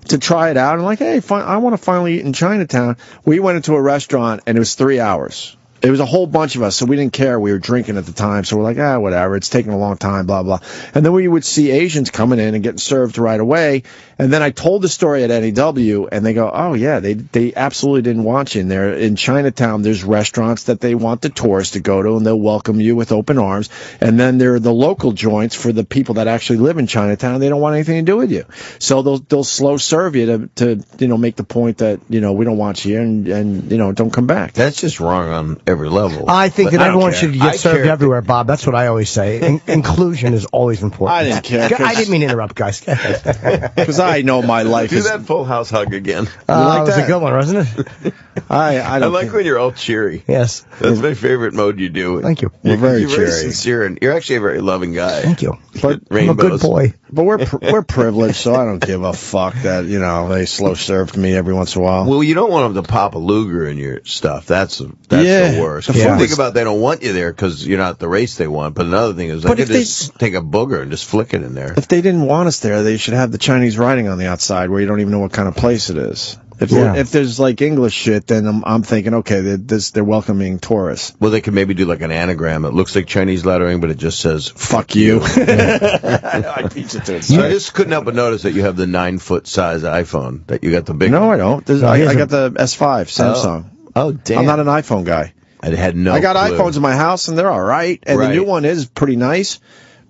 Speaker 1: to try it out. I'm like, hey, I want to finally eat in Chinatown. We went into a restaurant, and it was 3 hours. It was a whole bunch of us, so we didn't care. We were drinking at the time, so we're like, whatever. It's taking a long time, blah, blah. And then we would see Asians coming in and getting served right away. And then I told the story at NEW, and they go, oh, yeah, they absolutely didn't want you in there. In Chinatown, there's restaurants that they want the tourists to go to, and they'll welcome you with open arms. And then there are the local joints for the people that actually live in Chinatown. They don't want anything to do with you. So they'll slow serve you to make the point that, we don't want you and don't come back.
Speaker 3: That's just wrong on every level.
Speaker 4: I think
Speaker 3: But
Speaker 4: that
Speaker 3: I don't
Speaker 4: everyone
Speaker 3: care.
Speaker 4: should
Speaker 3: I
Speaker 4: get served
Speaker 3: care.
Speaker 4: everywhere, Bob. That's what I always say. Inclusion is always important.
Speaker 1: I didn't care, 'cause-
Speaker 4: I didn't mean to interrupt, guys.
Speaker 1: Because I know my life
Speaker 3: Do
Speaker 1: is.
Speaker 3: that Full House hug again.
Speaker 1: like
Speaker 4: That was a
Speaker 1: that?
Speaker 4: good one, wasn't it?
Speaker 1: I
Speaker 3: I
Speaker 1: don't
Speaker 3: like
Speaker 1: care.
Speaker 3: when you're all cheery.
Speaker 4: Yes.
Speaker 3: That's my favorite mode you do.
Speaker 4: Thank you.
Speaker 1: We're very
Speaker 3: you're
Speaker 1: cheery.
Speaker 3: sincere, and you're actually a very loving guy.
Speaker 4: Thank you.
Speaker 1: But
Speaker 4: I'm a good boy.
Speaker 1: But we're privileged, so I don't give a fuck that they slow served me every once in a while.
Speaker 3: Well, you don't want them to pop a Luger in your stuff. That's
Speaker 1: Yeah.
Speaker 3: the worst.
Speaker 1: The
Speaker 3: The
Speaker 1: food
Speaker 3: thing
Speaker 1: is-
Speaker 3: about they don't want you there because you're not the race they want. But another thing is,
Speaker 1: But
Speaker 3: they
Speaker 1: if
Speaker 3: could
Speaker 1: they-
Speaker 3: just take a booger and just flick it in there.
Speaker 1: If they didn't want us there, they should have the Chinese writing on the outside where you don't even know what kind of place it is. If there's like English shit, then I'm thinking, okay, they're welcoming tourists.
Speaker 3: Well, they could maybe do like an anagram. It looks like Chinese lettering, but it just says
Speaker 1: Fuck you. I teach it to it.
Speaker 3: So I just couldn't help but notice that you have the 9-foot size iPhone. That you got the big.
Speaker 1: No, I don't.
Speaker 4: No, he
Speaker 1: I
Speaker 4: hasn't.
Speaker 1: got the S5 Samsung.
Speaker 3: Oh, damn!
Speaker 1: I'm not an iPhone guy.
Speaker 3: I had no.
Speaker 1: I got
Speaker 3: clue.
Speaker 1: iPhones in my house, and they're all right. And
Speaker 3: Right.
Speaker 1: the new one is pretty nice.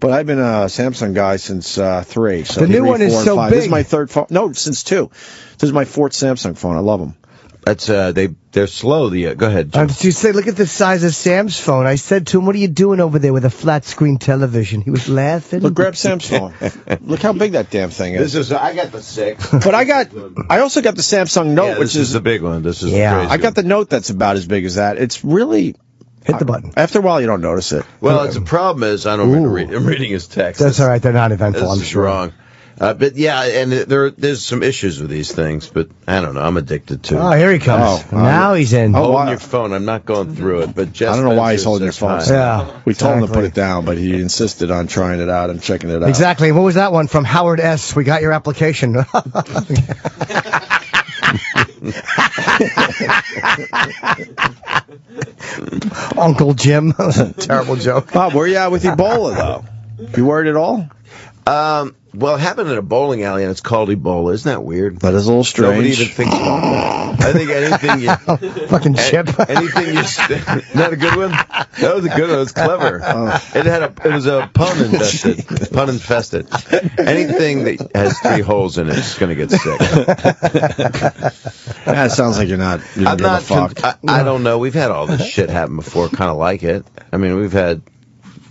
Speaker 1: But I've been a Samsung guy since 3. So
Speaker 4: The new
Speaker 1: 3,
Speaker 4: one is
Speaker 1: 4, and
Speaker 4: so
Speaker 1: 5. This is
Speaker 4: big.
Speaker 1: my third phone. No, since 2. This is my 4th Samsung phone. I love them.
Speaker 3: That's they're slow. Go ahead. Jim.
Speaker 4: You say, look at the size of Sam's phone. I said to him, what are you doing over there with a flat screen television? He was laughing.
Speaker 1: Look, grab Sam's phone. Look how big that damn thing is.
Speaker 3: This is. I got the 6.
Speaker 1: But I also got the Samsung Note,
Speaker 3: Yeah,
Speaker 1: which
Speaker 3: this is the big one. This is
Speaker 4: Yeah.
Speaker 3: crazy.
Speaker 1: I got the Note that's about as big as that. It's really
Speaker 4: Hit the button.
Speaker 1: after a while you don't notice it.
Speaker 3: Well, it's a problem is I don't read. I'm reading his text.
Speaker 4: That's all right. They're not eventful,
Speaker 3: This
Speaker 4: I'm
Speaker 3: is
Speaker 4: sure.
Speaker 3: wrong. But yeah, and there's some issues with these things, but I don't know. I'm addicted to.
Speaker 4: Oh, here he comes.
Speaker 1: Oh,
Speaker 4: now he's in.
Speaker 1: Oh,
Speaker 3: Holding
Speaker 1: wow.
Speaker 3: your phone. I'm not going through it, but Jeff
Speaker 1: I don't know why he's
Speaker 3: Spencer
Speaker 1: holding your phone.
Speaker 3: says hi.
Speaker 4: Yeah.
Speaker 1: We told him to put
Speaker 4: exactly.
Speaker 1: it down, but he insisted on trying it out and checking it out.
Speaker 4: Exactly. What was that one from Howard S? We got your application. Uncle Jim. That was a terrible joke.
Speaker 1: Bob, where you at with Ebola though? You worried at all?
Speaker 3: Well, it happened at a bowling alley, and it's called Ebola. Isn't that weird?
Speaker 1: That is a little strange.
Speaker 3: Nobody even thinks about that. I think anything you...
Speaker 4: Fucking chip.
Speaker 3: Anything you... Isn't that a good one? That was a good one. It was clever. It was a pun infested. Anything that has 3 holes in it is going to get sick.
Speaker 1: That sounds like you don't
Speaker 3: I'm
Speaker 1: give a
Speaker 3: not.
Speaker 1: fuck.
Speaker 3: I don't know. We've had all this shit happen before. Kind of like it. I mean, we've had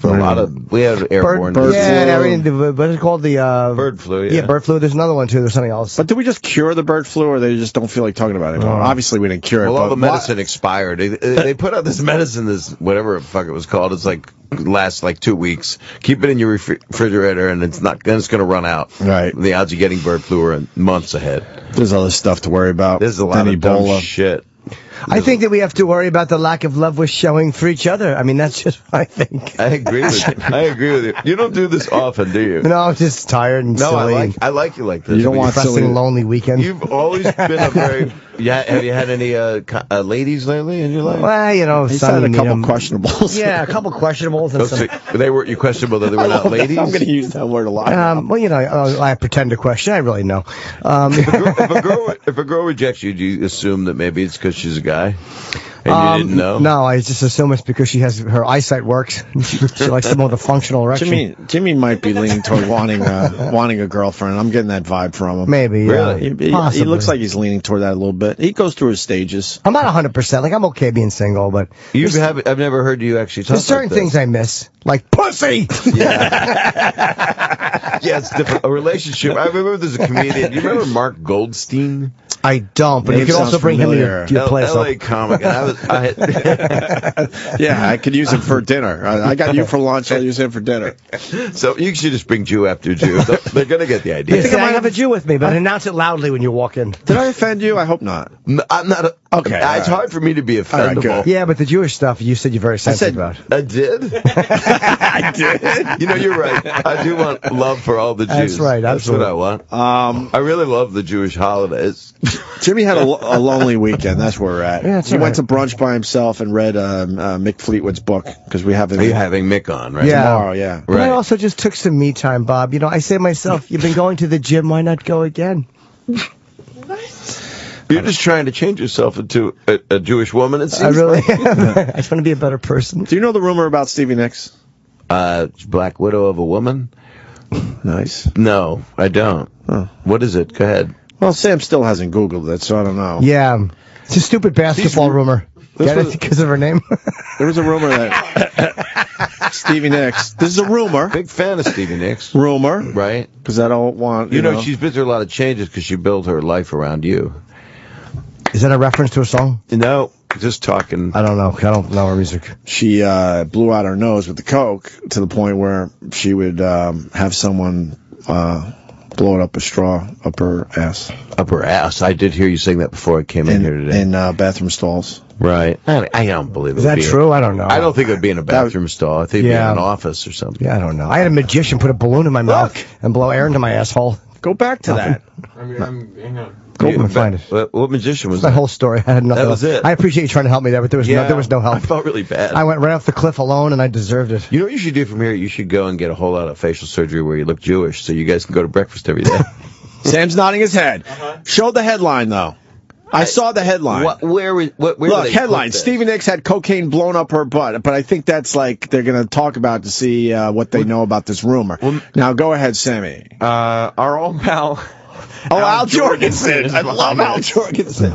Speaker 3: a lot of. We had airborne.
Speaker 1: bird
Speaker 3: disease.
Speaker 1: flu.
Speaker 4: Yeah, what is it called? The
Speaker 3: Bird flu.
Speaker 4: Yeah, bird flu. There's another one too. There's something else.
Speaker 1: But did we just cure the bird flu, or they just don't feel like talking about it anymore? Obviously, we didn't cure it.
Speaker 3: Well, all
Speaker 1: but
Speaker 3: the medicine expired. They put out this medicine, this whatever the fuck it was called. It's like lasts like 2 weeks. Keep it in your refrigerator, and it's not. Then it's going to run out.
Speaker 1: Right.
Speaker 3: The odds of getting bird flu are months ahead.
Speaker 1: There's other stuff to worry about.
Speaker 3: There's a lot
Speaker 1: than
Speaker 3: of dumb
Speaker 1: Ebola.
Speaker 3: shit.
Speaker 4: I think that we have to worry about the lack of love we're showing for each other. I mean, that's just what I think.
Speaker 3: I agree with you. I agree with you. You don't do this often, do you?
Speaker 4: No, I'm just tired and
Speaker 3: No,
Speaker 4: silly.
Speaker 3: I like you like this.
Speaker 1: You don't want
Speaker 4: Depressing,
Speaker 1: silly.
Speaker 4: lonely weekend.
Speaker 3: You've always been a very. Yeah. Have you had any ladies lately in your life?
Speaker 4: Well, you know,
Speaker 1: He's
Speaker 4: some,
Speaker 1: had a
Speaker 4: you
Speaker 1: couple
Speaker 4: know,
Speaker 1: questionables.
Speaker 4: Yeah, a couple questionables. And
Speaker 3: Oh,
Speaker 4: some,
Speaker 3: so they were you questionable that they were not ladies.
Speaker 1: I'm going to use that word a lot.
Speaker 4: well, you know, I pretend to question. I really know.
Speaker 3: If a girl rejects you, do you assume that maybe it's because she's a guy and you didn't know?
Speaker 4: No, I just assume it's because her eyesight works. She likes the more the functional erection.
Speaker 1: Jimmy might be leaning toward wanting a girlfriend. I'm getting that vibe from him.
Speaker 4: Maybe, yeah.
Speaker 3: Really?
Speaker 1: He
Speaker 4: Possibly.
Speaker 1: looks like he's leaning toward that a little bit. He goes through his stages.
Speaker 4: I'm not 100%. Like, I'm okay being single, but
Speaker 3: I've never heard you actually talk
Speaker 4: there's certain
Speaker 3: about this.
Speaker 4: things I miss, like pussy.
Speaker 3: Yeah, it's different. A relationship. I remember there's a comedian. You remember Mark Goldstein?
Speaker 4: I don't, but
Speaker 1: Name
Speaker 4: you can also
Speaker 1: sounds
Speaker 4: bring him
Speaker 1: familiar.
Speaker 4: to your place.
Speaker 3: L.A. comic. And
Speaker 1: Yeah, I could use him for dinner. I got you for lunch. I'll use him for dinner.
Speaker 3: so you should just bring Jew after Jew. They're going to get the idea.
Speaker 4: I think I might have a Jew with me, but announce it loudly when you walk in.
Speaker 1: Did I offend you? I hope not.
Speaker 3: No, I'm not.
Speaker 1: Okay, all
Speaker 3: It's
Speaker 1: right.
Speaker 3: hard for me to be
Speaker 1: All right,
Speaker 3: offendable.
Speaker 1: good.
Speaker 4: Yeah, but the Jewish stuff, you said you're very sensitive about.
Speaker 3: I did. I did. You know, you're right. I do want love for all the Jews.
Speaker 4: That's right,
Speaker 3: That's what I want. I really love the Jewish holidays.
Speaker 1: Jimmy had a lonely weekend. That's where we're at.
Speaker 4: Yeah, that's
Speaker 1: he
Speaker 4: all
Speaker 1: went to
Speaker 4: right.
Speaker 1: brunch by himself and read Mick Fleetwood's book because we have him
Speaker 3: Are you having Mick on, right?
Speaker 4: Yeah.
Speaker 1: tomorrow. Yeah.
Speaker 4: But I
Speaker 3: Right.
Speaker 4: also just took some me time, Bob. You know, I say to myself, you've been going to the gym, why not go again?
Speaker 3: You're just trying to change yourself into a Jewish woman, it seems
Speaker 4: I really
Speaker 3: like.
Speaker 4: am. I just want to be a better person.
Speaker 1: Do you know the rumor about Stevie Nicks?
Speaker 3: Black widow of a woman?
Speaker 1: Nice.
Speaker 3: No, I don't.
Speaker 1: Oh.
Speaker 3: What is it? Go ahead.
Speaker 1: Well, Sam still hasn't Googled it, so I don't know.
Speaker 4: Yeah. It's a stupid basketball rumor. Get it because of her name?
Speaker 1: There was a rumor that Stevie Nicks. This is a rumor.
Speaker 3: Big fan of Stevie Nicks.
Speaker 1: Rumor,
Speaker 3: right?
Speaker 1: Because I don't want
Speaker 3: you know she's been through a lot of changes because she built her life around you.
Speaker 4: Is that a reference to a song?
Speaker 3: No, just talking.
Speaker 4: I don't know. I don't know her music.
Speaker 1: She blew out her nose with the coke to the point where she would have someone blow it up a straw up her ass.
Speaker 3: Up her ass. I did hear you saying that before I came in here today.
Speaker 1: In bathroom stalls.
Speaker 3: Right. I don't believe it.
Speaker 4: Is that true? I don't know.
Speaker 3: I don't think it would be in a bathroom stall. I think it'd be in an office or something.
Speaker 4: Yeah, I don't know. I had a magician put a balloon in my mouth and blow air into my asshole.
Speaker 1: Go back to that.
Speaker 5: Hang on.
Speaker 4: Go and find it.
Speaker 3: What magician was
Speaker 4: That's my whole story. I had nothing.
Speaker 3: That was it.
Speaker 4: I appreciate you trying to help me there, but there was no help.
Speaker 3: I felt really bad.
Speaker 4: I went right off the cliff alone, and I deserved it.
Speaker 3: You know what you should do from here? You should go and get a whole lot of facial surgery where you look Jewish, so you guys can go to breakfast every day.
Speaker 1: Sam's nodding his head. Show the headline, though. I saw the headline.
Speaker 3: Where
Speaker 1: Look, headline. Stevie Nicks had cocaine blown up her butt, but I think that's like they're going to talk about to see what they know about this rumor. Now, go ahead, Sammy.
Speaker 5: Our old pal...
Speaker 1: Al Jorgensen. I love Al Jorgensen.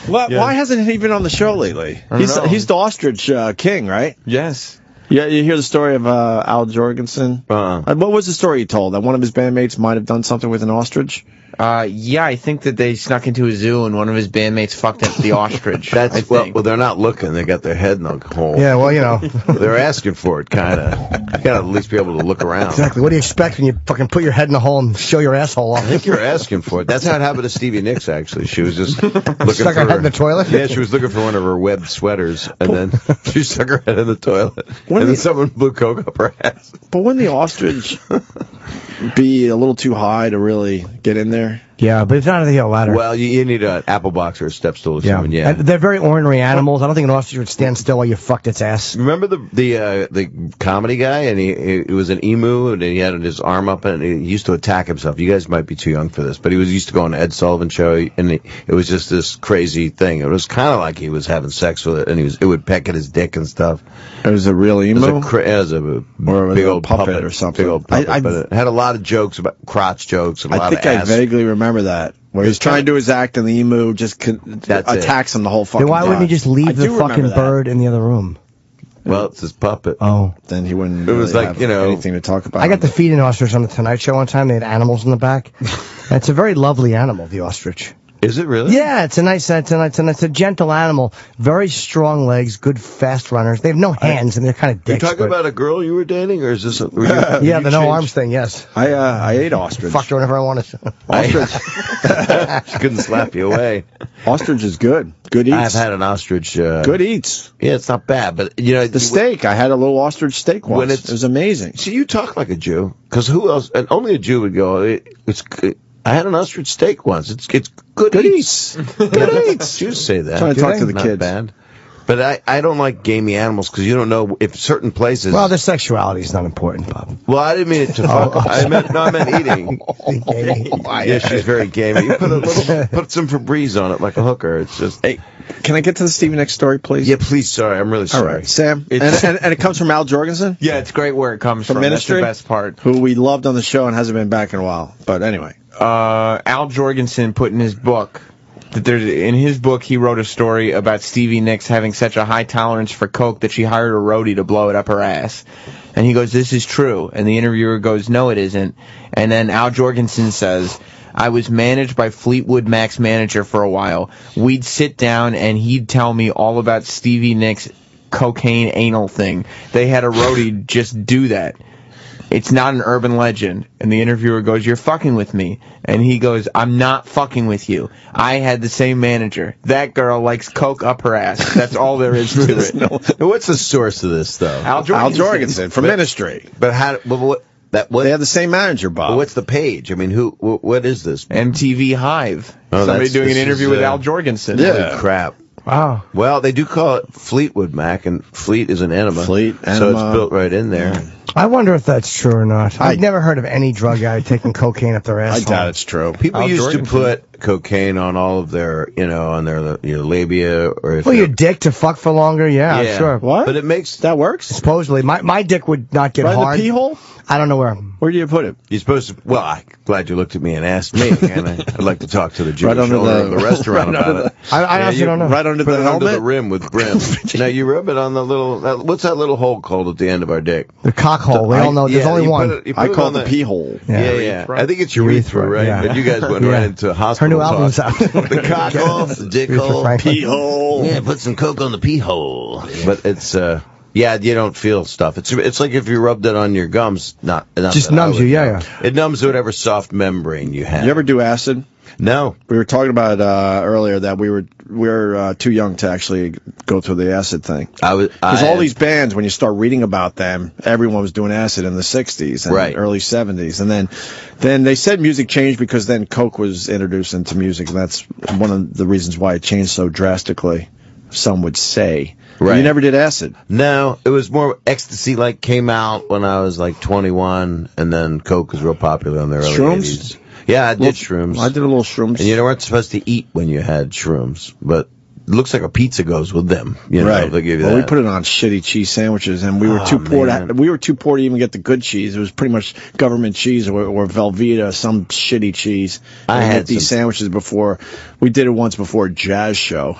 Speaker 1: Why hasn't he been on the show lately? He's the ostrich king, right?
Speaker 5: Yes.
Speaker 1: Yeah, you hear the story of Al Jorgensen? What was the story he told? That one of his bandmates might have done something with an ostrich?
Speaker 5: Yeah, I think that they snuck into a zoo and one of his bandmates fucked up the ostrich.
Speaker 3: Well, they're not looking. They got their head in the hole.
Speaker 4: Yeah, well, you know.
Speaker 3: They're asking for it, kind of. You gotta at least be able to look around.
Speaker 4: Exactly. What do you expect when you fucking put your head in the hole and show your asshole off?
Speaker 3: I think you're asking for it. That's how it happened to Stevie Nicks, actually. She was just looking
Speaker 4: stuck her head in the toilet?
Speaker 3: Yeah, she was looking for one of her webbed sweaters, and then she stuck her head in the toilet. And then someone blew coke up her ass.
Speaker 1: But wouldn't the ostrich be a little too high to really get in there?
Speaker 4: Yeah, but it's not a ladder.
Speaker 3: Well, you need an apple box or a step stool or something. Yeah,
Speaker 4: and they're very ornery animals. I don't think an ostrich would stand still while you fucked its ass.
Speaker 3: Remember the comedy guy, and he was an emu, and he had his arm up, and he used to attack himself. You guys might be too young for this, but he used to go on Ed Sullivan show, and it was just this crazy thing. It was kind of like he was having sex with it, and it would peck at his dick and stuff.
Speaker 1: It was a real emu?
Speaker 3: It was a big old
Speaker 1: puppet or something.
Speaker 3: Big old puppet, but it had a lot of jokes about crotch jokes and a lot of ass.
Speaker 1: I vaguely remember that. Where he's trying to do his act and the emu just attacks him the whole fucking
Speaker 4: time. Why wouldn't he just leave the fucking bird in the other room?
Speaker 3: Well, it's his puppet.
Speaker 4: Oh.
Speaker 1: Then he wouldn't
Speaker 3: have
Speaker 1: anything to talk about.
Speaker 4: I got to feed an ostrich on the Tonight Show one time. They had animals in the back. It's a very lovely animal, the ostrich.
Speaker 3: Is it really?
Speaker 4: Yeah, it's a gentle animal. Very strong legs, good fast runners. They have no hands, and they're kind of dicks.
Speaker 3: You talking about a girl you were dating, or is this?
Speaker 4: Yeah, the no arms thing. Yes.
Speaker 1: I ate ostrich.
Speaker 4: Fucked her whenever I wanted.
Speaker 1: Ostrich.
Speaker 3: She couldn't slap you away.
Speaker 1: Ostrich is good. Good eats.
Speaker 3: I've had an ostrich.
Speaker 1: Good eats.
Speaker 3: Yeah, it's not bad, but the
Speaker 1: steak. I had a little ostrich steak once. It was amazing.
Speaker 3: See, you talk like a Jew, because who else? And only a Jew would go. I had an ostrich steak once. It's good eats. Good eats. Jews say that.
Speaker 1: Trying to talk to the
Speaker 3: not
Speaker 1: kids.
Speaker 3: Bad. But I don't like gamey animals because you don't know if certain places.
Speaker 4: Well, their sexuality is not important, Bob.
Speaker 3: Well, I didn't mean it to fuck. I meant eating. Yeah, she's very gamey. You put some Febreze on it like a hooker. It's just.
Speaker 1: Hey, can I get to the Stevie Nicks story, please?
Speaker 3: Yeah, please. Sorry, I'm really sorry.
Speaker 1: All right, Sam. And it comes from Al Jorgensen.
Speaker 5: Yeah, it's great where it comes from.
Speaker 1: Ministry,
Speaker 5: that's the best part.
Speaker 1: Who we loved on the show and hasn't been back in a while. But anyway,
Speaker 5: Al Jorgensen put in his book. In his book, he wrote a story about Stevie Nicks having such a high tolerance for coke that she hired a roadie to blow it up her ass. And he goes, "This is true." And the interviewer goes, "No, it isn't." And then Al Jorgensen says, "I was managed by Fleetwood Mac's manager for a while. We'd sit down and he'd tell me all about Stevie Nicks' cocaine anal thing. They had a roadie just do that. It's not an urban legend." And the interviewer goes, "You're fucking with me." And he goes, "I'm not fucking with you. I had the same manager. That girl likes coke up her ass. That's all there is to it."
Speaker 3: What's the source of this, though?
Speaker 1: Al Jorgensen from Ministry.
Speaker 3: But how? What?
Speaker 1: They have the same manager, Bob.
Speaker 3: Well, what's the page? I mean, what is this?
Speaker 5: MTV Hive.
Speaker 3: Oh,
Speaker 5: somebody doing an interview with Al Jorgensen.
Speaker 1: Yeah.
Speaker 3: Holy crap.
Speaker 4: Wow.
Speaker 3: Well, they do call it Fleetwood Mac, and Fleet is an enema. So it's built right in there.
Speaker 4: I wonder if that's true or not. I've never heard of any drug guy taking cocaine up their asshole.
Speaker 1: I doubt it's true.
Speaker 3: People used to put cocaine on all of their, on their labia, or if
Speaker 4: Well, your dick to fuck for longer, yeah, sure.
Speaker 1: What?
Speaker 3: But it makes
Speaker 1: That works?
Speaker 4: Supposedly, my dick would not get
Speaker 1: Right in
Speaker 4: hard.
Speaker 1: the pee hole?
Speaker 4: I don't know where.
Speaker 1: Where do you put it?
Speaker 3: You're supposed to. Well, I'm glad you looked at me and asked me. And I'd like to talk to the Jewish
Speaker 1: under
Speaker 3: owner
Speaker 1: the-
Speaker 3: of the restaurant
Speaker 1: right
Speaker 3: about
Speaker 1: under
Speaker 3: it.
Speaker 4: I honestly don't know.
Speaker 1: Right under
Speaker 3: Put
Speaker 1: the
Speaker 3: it under the
Speaker 1: helmet?
Speaker 3: rim with brim. Now you rub it on the little. What's that little hole called at the end of our dick?
Speaker 4: The cock hole. We all know there's only
Speaker 3: you
Speaker 4: one.
Speaker 3: Put it, you put
Speaker 1: I
Speaker 3: it
Speaker 1: call
Speaker 3: on
Speaker 1: it the pee hole.
Speaker 3: Yeah. I think it's urethra, right?
Speaker 4: yeah.
Speaker 3: But you guys went
Speaker 4: Yeah.
Speaker 3: right into
Speaker 4: Her
Speaker 3: hospital
Speaker 4: new album's
Speaker 3: talk.
Speaker 4: out.
Speaker 3: The cock hole, the dick
Speaker 4: Urethra
Speaker 3: hole,
Speaker 4: Franklin.
Speaker 3: pee hole. Yeah, put some coke on the pee hole. But it's yeah, you don't feel stuff. It's like if you rubbed it on your gums, not
Speaker 4: Just
Speaker 3: that I
Speaker 4: numbs
Speaker 3: would
Speaker 4: you,
Speaker 3: know.
Speaker 4: yeah.
Speaker 3: It numbs whatever soft membrane you have.
Speaker 1: You ever do acid?
Speaker 3: No.
Speaker 1: We were talking about earlier that we were too young to actually go through the acid thing. Because all these bands, when you start reading about them, everyone was doing acid in the 60s and
Speaker 3: Right.
Speaker 1: early 70s. And then they said music changed because then Coke was introduced into music, and that's one of the reasons why it changed so drastically, some would say.
Speaker 3: Right.
Speaker 1: You never did acid?
Speaker 3: No, it was more ecstasy. Like came out when I was like 21, and then Coke was real popular in the early
Speaker 1: Shrooms?
Speaker 3: 80s. Yeah, I did shrooms.
Speaker 1: I did a little shrooms.
Speaker 3: And you weren't supposed to eat when you had shrooms, but it looks like a pizza goes with them. You know,
Speaker 1: Right.
Speaker 3: they give you
Speaker 1: Well,
Speaker 3: that.
Speaker 1: we put it on shitty cheese sandwiches, and we were
Speaker 3: Oh,
Speaker 1: too poor.
Speaker 3: man.
Speaker 1: We were too poor to even get the good cheese. It was pretty much government cheese or Velveeta, some shitty cheese.
Speaker 3: I
Speaker 1: And we
Speaker 3: had
Speaker 1: get these
Speaker 3: some-
Speaker 1: sandwiches before. We did it once before a jazz show.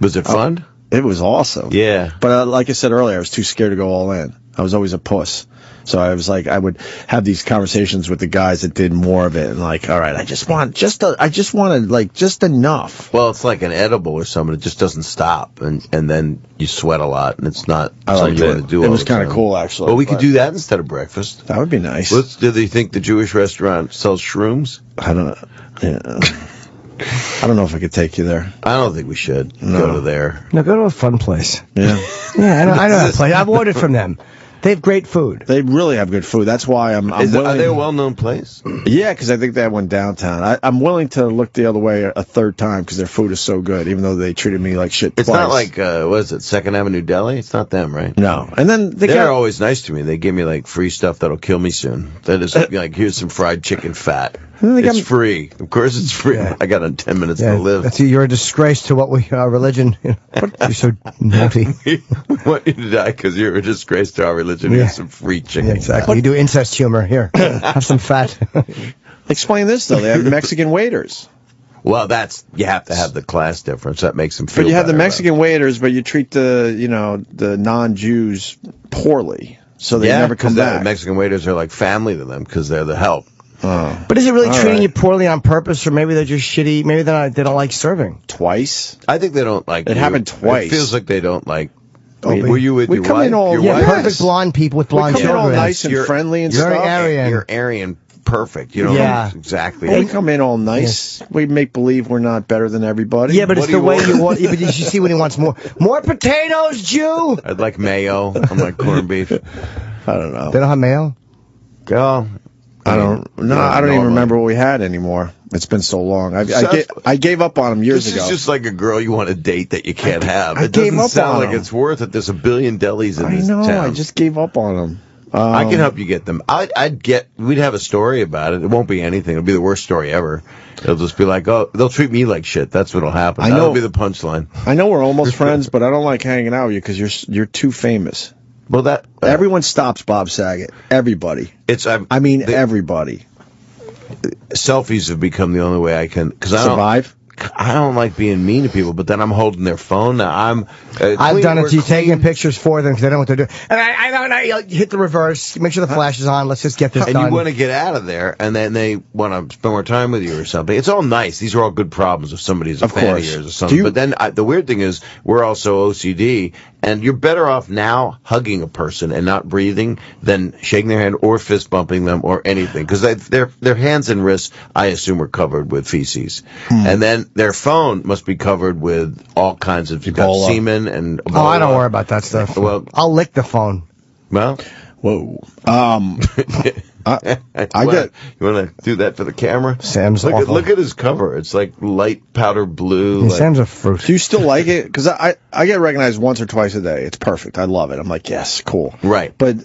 Speaker 3: Was it fun?
Speaker 1: It was awesome.
Speaker 3: Yeah.
Speaker 1: But like I said earlier, I was too scared to go all in. I was always a puss. So I was like, I would have these conversations with the guys that did more of it, and like, all right, I just wanted like just enough.
Speaker 3: Well, it's like an edible or something. It just doesn't stop, and then you sweat a lot, and it's not
Speaker 1: I
Speaker 3: something
Speaker 1: liked
Speaker 3: you
Speaker 1: it.
Speaker 3: want to do.
Speaker 1: It
Speaker 3: all
Speaker 1: was
Speaker 3: the
Speaker 1: kind of
Speaker 3: time.
Speaker 1: cool, actually.
Speaker 3: Well, we could
Speaker 1: but
Speaker 3: do that instead of breakfast.
Speaker 1: That would be nice.
Speaker 3: Do they think the Jewish restaurant sells shrooms?
Speaker 1: I don't know. Yeah. I don't know if I could take you there.
Speaker 3: I don't think we should go to there.
Speaker 4: No, go to a fun place.
Speaker 1: Yeah.
Speaker 4: Yeah, I know that place. I've ordered from them. They have great food.
Speaker 1: They really have good food. That's why I'm
Speaker 3: Are
Speaker 1: willing.
Speaker 3: they a well-known place?
Speaker 1: Yeah, because I think they have one downtown. I'm willing to look the other way a third time because their food is so good, even though they treated me like shit
Speaker 3: It's
Speaker 1: twice.
Speaker 3: not like, what is it, 2nd Avenue Deli? It's not them, right?
Speaker 1: No. And then
Speaker 3: They're always nice to me. They give me, like, free stuff that'll kill me soon. That is, like, here's some fried chicken fat.
Speaker 1: then they got
Speaker 3: It's
Speaker 1: me-
Speaker 3: free. Of course it's free.
Speaker 4: Yeah.
Speaker 3: I got 10 minutes
Speaker 4: Yeah,
Speaker 3: to live.
Speaker 4: you're a disgrace to what our religion. You're so naughty.
Speaker 3: We want you to die because you're a disgrace to our religion.
Speaker 4: Yeah.
Speaker 3: Here's some free chicken.
Speaker 4: Yeah, exactly. You do incest humor. Here, have some fat.
Speaker 1: Explain this, though. They have Mexican waiters.
Speaker 3: Well, you have to have the class difference. That makes them feel
Speaker 1: But you have the
Speaker 3: better,
Speaker 1: Mexican waiters, but you treat the non-Jews poorly, so they
Speaker 3: yeah,
Speaker 1: never come
Speaker 3: 'cause the
Speaker 1: back.
Speaker 3: Mexican waiters are like family to them because they're the help.
Speaker 4: But is it really
Speaker 1: All
Speaker 4: treating
Speaker 1: right.
Speaker 4: you poorly on purpose, or maybe they're just shitty? Maybe they don't like serving.
Speaker 1: Twice?
Speaker 3: I think they don't like
Speaker 1: It
Speaker 3: you.
Speaker 1: happened twice.
Speaker 3: It feels like they don't like.
Speaker 1: Opie.
Speaker 3: Were you with
Speaker 1: We
Speaker 3: your
Speaker 1: come
Speaker 3: wife?
Speaker 1: in all-
Speaker 3: Your
Speaker 1: Yeah,
Speaker 3: wife?
Speaker 4: Perfect blonde people with blonde
Speaker 1: come in all
Speaker 4: children.
Speaker 1: nice and friendly and
Speaker 4: Very
Speaker 1: stuff.
Speaker 4: Aryan.
Speaker 3: You're Aryan perfect. You know
Speaker 4: Yeah.
Speaker 3: exactly.
Speaker 1: Well, we come in all nice. We make believe we're not better than everybody.
Speaker 4: Yeah, but
Speaker 3: What
Speaker 4: it's
Speaker 3: do
Speaker 4: the
Speaker 3: you
Speaker 4: way
Speaker 3: want?
Speaker 4: you want. But you see when he wants more potatoes, Jew.
Speaker 3: I'd like mayo on my corned beef.
Speaker 1: I don't know.
Speaker 4: They don't have mayo.
Speaker 3: Go.
Speaker 1: I don't even remember what we had anymore. It's been so long. I gave up on them years
Speaker 3: This
Speaker 1: ago.
Speaker 3: is just like a girl you want to date that you can't have.
Speaker 1: I
Speaker 3: It
Speaker 1: gave
Speaker 3: doesn't
Speaker 1: up
Speaker 3: sound
Speaker 1: on
Speaker 3: like
Speaker 1: them.
Speaker 3: it's worth it. There's a billion delis in
Speaker 1: I
Speaker 3: this
Speaker 1: know.
Speaker 3: town.
Speaker 1: I just gave up on them.
Speaker 3: I can help you get them. We'd have a story about it. It won't be anything. It'll be the worst story ever. It'll just be like, oh, they'll treat me like shit. That's what'll happen.
Speaker 1: I know.
Speaker 3: That'll be the punchline.
Speaker 1: I know we're almost friends, but I don't like hanging out with you because you're too famous.
Speaker 3: Well, that
Speaker 1: Everyone stops Bob Saget. Everybody. I mean, everybody.
Speaker 3: Selfies have become the only way I can
Speaker 1: Survive.
Speaker 3: I don't like being mean to people, but then I'm holding their phone. Now
Speaker 4: I've done it to you, taking pictures for them because they don't know what they're doing. And I don't hit the reverse, make sure the flash is on. Let's just get this
Speaker 3: And
Speaker 4: done.
Speaker 3: you want to get out of there, and then they want to spend more time with you or something. It's all nice. These are all good problems if somebody's a
Speaker 1: Of
Speaker 3: fan
Speaker 1: course.
Speaker 3: of yours or something. But then the weird thing is, we're also OCD, and you're better off now hugging a person and not breathing than shaking their hand or fist bumping them or anything. Because their hands and wrists, I assume, are covered with feces. And then their phone must be covered with all kinds of
Speaker 1: Ebola.
Speaker 3: semen and Ebola.
Speaker 4: Oh, I don't worry about that stuff.
Speaker 3: Well-
Speaker 4: I'll lick the phone.
Speaker 3: Well,
Speaker 1: Whoa.
Speaker 3: you want to do that for the camera?
Speaker 4: Sam's
Speaker 3: look
Speaker 4: awful.
Speaker 3: look at his cover. It's like light powder blue.
Speaker 4: Yeah,
Speaker 3: like-
Speaker 4: Sam's a fruit.
Speaker 1: Do you still like it? Because I get recognized once or twice a day. It's perfect. I love it. I'm like, yes, cool.
Speaker 3: Right.
Speaker 1: But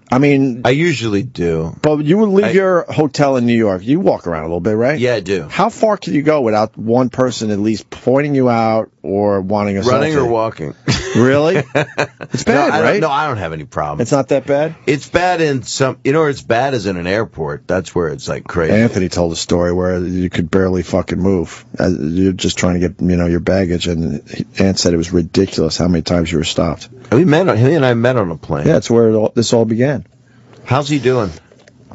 Speaker 1: I mean,
Speaker 3: I usually do.
Speaker 1: but you would leave your hotel in New York. You walk around a little bit, right?
Speaker 3: Yeah, I do.
Speaker 1: How far can you go without one person at least pointing you out or wanting a
Speaker 3: Running
Speaker 1: selfie?
Speaker 3: or walking?
Speaker 1: Really? It's bad, right?
Speaker 3: No, I don't have any problem.
Speaker 1: It's not that bad?
Speaker 3: It's bad in some, where it's bad is in an airport. That's where it's like crazy.
Speaker 1: Anthony told a story where you could barely fucking move. You're just trying to get, your baggage, and Ant said it was ridiculous how many times you were stopped.
Speaker 3: He and I met on a plane.
Speaker 1: Yeah, that's where this all began.
Speaker 3: How's he doing?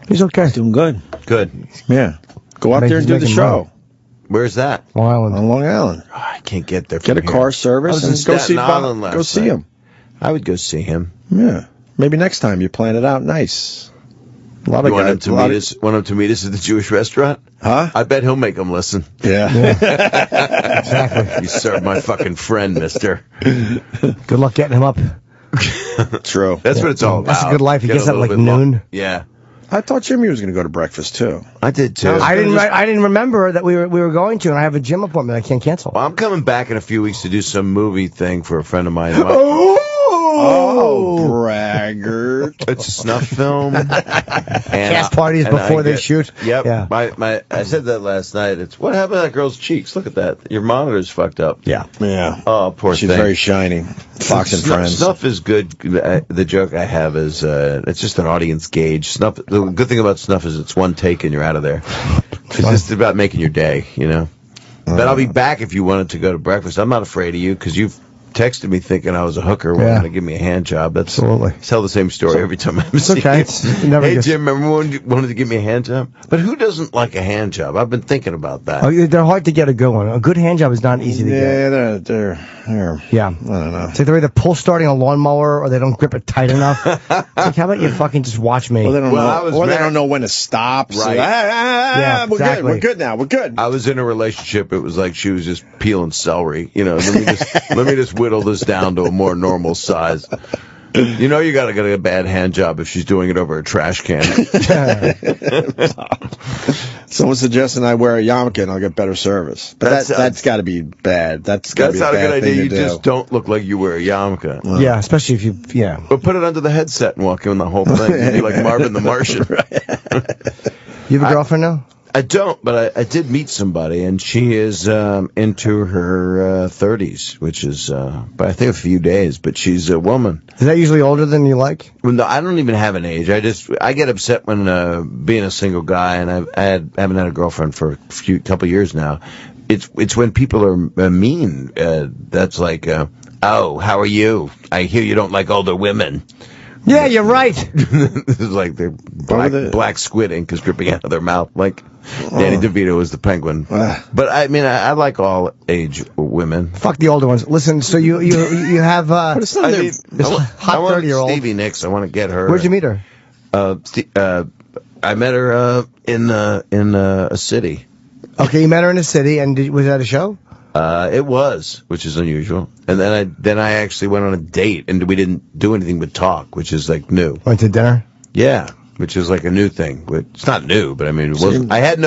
Speaker 4: He's okay.
Speaker 1: Doing good.
Speaker 3: Good.
Speaker 1: Yeah. Go out there and do the show.
Speaker 3: Where's that?
Speaker 4: Long Island.
Speaker 1: On Long Island.
Speaker 3: Oh, I can't get there.
Speaker 1: Get a
Speaker 3: from here.
Speaker 1: car service
Speaker 3: I was
Speaker 1: and
Speaker 3: in
Speaker 1: go see
Speaker 3: Staten Island last
Speaker 1: Go see
Speaker 3: night.
Speaker 1: him.
Speaker 3: I would go see him.
Speaker 1: Yeah. Maybe next time you plan it out nice. A lot of
Speaker 3: Want him
Speaker 1: guys.
Speaker 3: to meet us at the Jewish restaurant?
Speaker 1: Huh?
Speaker 3: I bet he'll make him listen.
Speaker 1: Yeah.
Speaker 4: Exactly.
Speaker 3: You served my fucking friend, mister.
Speaker 4: Good luck getting him up.
Speaker 1: True.
Speaker 3: That's what it's all about.
Speaker 4: That's a good life. He
Speaker 3: Get
Speaker 4: gets
Speaker 3: a
Speaker 4: up
Speaker 3: little
Speaker 4: like
Speaker 3: bit
Speaker 4: noon.
Speaker 3: Yeah.
Speaker 1: I thought Jimmy was going to go to breakfast too.
Speaker 3: I did too.
Speaker 4: I didn't remember that we were going to, and I have a gym appointment. I can't cancel.
Speaker 3: Well, I'm coming back in a few weeks to do some movie thing for a friend of mine.
Speaker 1: Oh, braggart!
Speaker 3: It's a snuff film.
Speaker 4: Cast parties before they shoot.
Speaker 3: Yep.
Speaker 4: Yeah.
Speaker 3: I said that last night. It's what happened to that girl's cheeks? Look at that. Your monitor's fucked up.
Speaker 4: Yeah.
Speaker 1: Yeah.
Speaker 3: Oh, poor
Speaker 1: She's
Speaker 3: thing.
Speaker 1: very shiny. Fox and Friends.
Speaker 3: Snuff is good. The joke I have is it's just an audience gauge. Snuff. The good thing about snuff is it's one take and you're out of there. It's just about making your day, But I'll be back if you wanted to go to breakfast. I'm not afraid of you because you've texted me thinking I was a hooker wanting to give me a hand job. That's
Speaker 4: Absolutely.
Speaker 3: Tell the same story every time I see
Speaker 4: okay.
Speaker 3: you.
Speaker 4: It's never
Speaker 3: Hey
Speaker 4: gets-
Speaker 3: Jim, remember when you wanted to give me a hand job? But who doesn't like a hand job? I've been thinking about that.
Speaker 4: Oh, they're hard to get a good one. A good hand job is not easy to get.
Speaker 1: Yeah, they're
Speaker 4: Yeah.
Speaker 1: I don't know.
Speaker 4: It's like they're either pull starting a lawnmower or they don't grip it tight enough. It's like, how about you fucking just watch me?
Speaker 1: Well, they don't
Speaker 3: Well, I
Speaker 1: know,
Speaker 3: was
Speaker 1: or they
Speaker 3: married-
Speaker 1: don't know when to stop. So,
Speaker 3: Right.
Speaker 4: Yeah,
Speaker 1: we're
Speaker 4: exactly.
Speaker 1: good. We're good now. We're good.
Speaker 3: I was in a relationship. It was like she was just peeling celery. Let me just whittle this down to a more normal size. You gotta get a bad hand job if she's doing it over a trash can.
Speaker 1: Someone suggesting I wear a yarmulke and I'll get better service. But that's got to be bad. That's got to be
Speaker 3: That's
Speaker 1: a
Speaker 3: not a
Speaker 1: bad
Speaker 3: good
Speaker 1: thing
Speaker 3: idea.
Speaker 1: to
Speaker 3: You
Speaker 1: do.
Speaker 3: just don't look like you wear a yarmulke.
Speaker 4: Yeah, especially if you, yeah.
Speaker 3: But put it under the headset and walk in the whole thing. You'd be like Marvin the Martian.
Speaker 4: You have a girlfriend now?
Speaker 3: I don't, but I did meet somebody, and she is into her 30s, which is, but I think a few days. But she's a woman.
Speaker 4: Is that usually older than you like?
Speaker 3: Well, no, I don't even have an age. I get upset when being a single guy, and haven't had a girlfriend for a couple years now. It's when people are mean. That's like, oh, how are you? I hear you don't like older women.
Speaker 4: Yeah, you're right.
Speaker 3: This is like the black squid ink is dripping out of their mouth. Like Danny DeVito is the penguin. But I mean, I like all age women.
Speaker 4: Fuck the older ones. Listen, so you have
Speaker 1: But it's not their-
Speaker 4: this
Speaker 3: I
Speaker 4: hot
Speaker 3: want
Speaker 4: 30-year-old.
Speaker 3: Stevie Nicks. I want to get her.
Speaker 4: Where'd you meet her?
Speaker 3: I met her in a city.
Speaker 4: Okay, you met her in a city, and was that a show?
Speaker 3: It was, which is unusual. And then I actually went on a date, and we didn't do anything but talk, which is like new.
Speaker 4: Went to dinner?
Speaker 3: Yeah, which is like a new thing. It's not new, but I mean, it wasn't. I have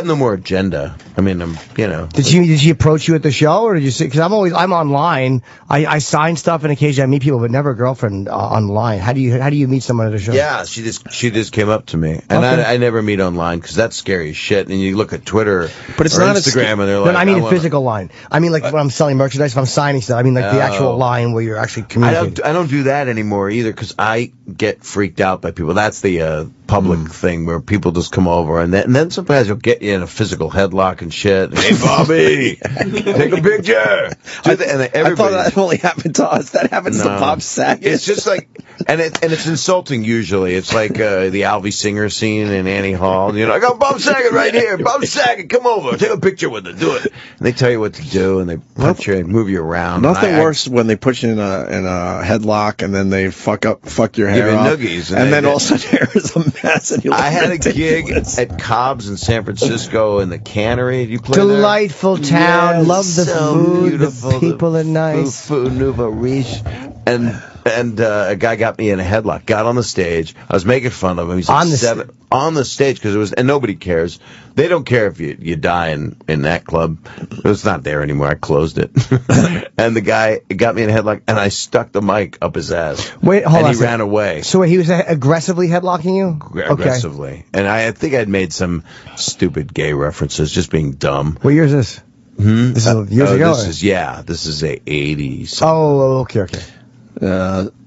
Speaker 3: no more agenda. I mean,
Speaker 4: Did she approach you at the show, or did you see? Because I'm online. I sign stuff, and occasionally I meet people, but never a girlfriend online. How do you meet someone at a show?
Speaker 3: Yeah, she just came up to me, and
Speaker 4: Okay.
Speaker 3: I never meet online because that's scary as shit. And you look at Twitter,
Speaker 1: But it's
Speaker 3: or
Speaker 1: not a
Speaker 3: Instagram, and they're
Speaker 4: No,
Speaker 3: like,
Speaker 4: I mean a
Speaker 3: wanna-
Speaker 4: physical line. I mean like when I'm selling merchandise, if I'm signing stuff. I mean like the actual line where you're actually communicating.
Speaker 3: I don't do that anymore either because I get freaked out by people. That's the public thing where people just come over and then sometimes you'll get you in a physical headlock and shit. Hey Bobby, take a picture.
Speaker 1: I thought that only happened to us. That happens to Bob Saget.
Speaker 3: It's just like, and it's insulting usually. It's like the Alvy Singer scene in Annie Hall. I got Bob Saget right here. Bob Saget, come over, take a picture with it, do it. And they tell you what to do, and they punch you and move you around.
Speaker 1: Nothing worse when they put you in a headlock and then they fuck your hair
Speaker 3: Give you
Speaker 1: off,
Speaker 3: noogies,
Speaker 1: and then all of a sudden hair is a mess. And you look
Speaker 3: I had a gig
Speaker 1: ridiculous.
Speaker 3: at Cobb's in San Francisco in the Cannery. Did you play
Speaker 4: Delightful
Speaker 3: there?
Speaker 4: town.
Speaker 3: Yes,
Speaker 4: Love the
Speaker 3: so
Speaker 4: food.
Speaker 3: beautiful.
Speaker 4: The people are nice.
Speaker 3: Food nouveau riche. And and a guy got me in a headlock. Got on the stage. I was making fun of him. He's like on the stage because it was, and nobody cares. They don't care if you die in that club. It's not there anymore. I closed it. And the guy got me in a headlock, and I stuck the mic up his ass.
Speaker 4: Wait, hold on.
Speaker 3: And he ran away.
Speaker 4: So he was aggressively headlocking you?
Speaker 3: Aggressively.
Speaker 4: Okay.
Speaker 3: And I think I'd made some stupid gay references, just being dumb.
Speaker 4: What year is this? This is years ago?
Speaker 3: This is a 80s.
Speaker 4: Oh, okay.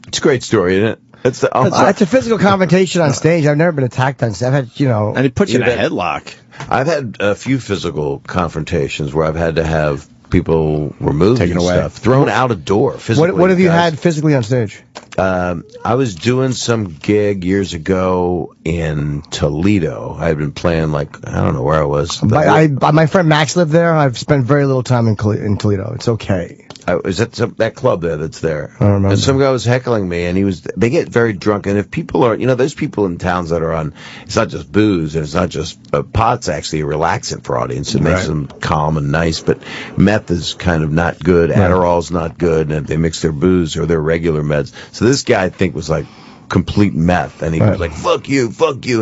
Speaker 3: It's a great story, isn't it? It's
Speaker 4: a physical confrontation on stage. I've never been attacked on stage. I've had,
Speaker 1: And he puts you in a headlock.
Speaker 3: I've had a few physical confrontations where I've had to have people removed
Speaker 1: Taken away.
Speaker 3: stuff, thrown out a door physically.
Speaker 4: What have you had physically on stage?
Speaker 3: I was doing some gig years ago in Toledo. I had been playing, I don't know where I was.
Speaker 4: My friend Max lived there. I've spent very little time in Toledo. It's okay.
Speaker 3: I was at that club there that's there.
Speaker 4: I don't remember.
Speaker 3: And some guy was heckling me, and they get very drunk. And if people are, there's people in towns that are on, it's not just booze, and it's not just, pot's actually a relaxant for audience. It makes them calm and nice, but meth is kind of not good. Adderall's not good, and if they mix their booze or their regular meds. So this guy, I think, was like complete meth, and he was like, fuck you,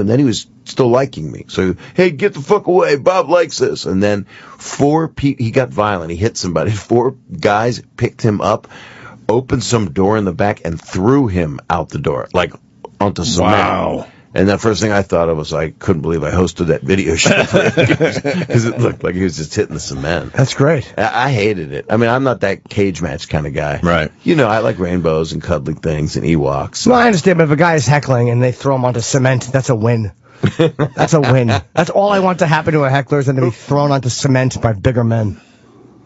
Speaker 3: and then he was still liking me. So, hey, get the fuck away, Bob likes this. And then he got violent, he hit somebody. 4 guys picked him up, opened some door in the back, and threw him out the door, onto cement.
Speaker 1: Wow.
Speaker 3: And the first thing I thought of was, I couldn't believe I hosted that video show because it looked like he was just hitting the cement.
Speaker 4: That's great.
Speaker 3: I hated it. I mean, I'm not that cage match kind of guy.
Speaker 1: Right.
Speaker 3: I like rainbows and cuddly things and Ewoks.
Speaker 4: Well, I understand, but if a guy is heckling and they throw him onto cement, that's a win. That's a win. That's all I want to happen to a heckler is to be thrown onto cement by bigger men.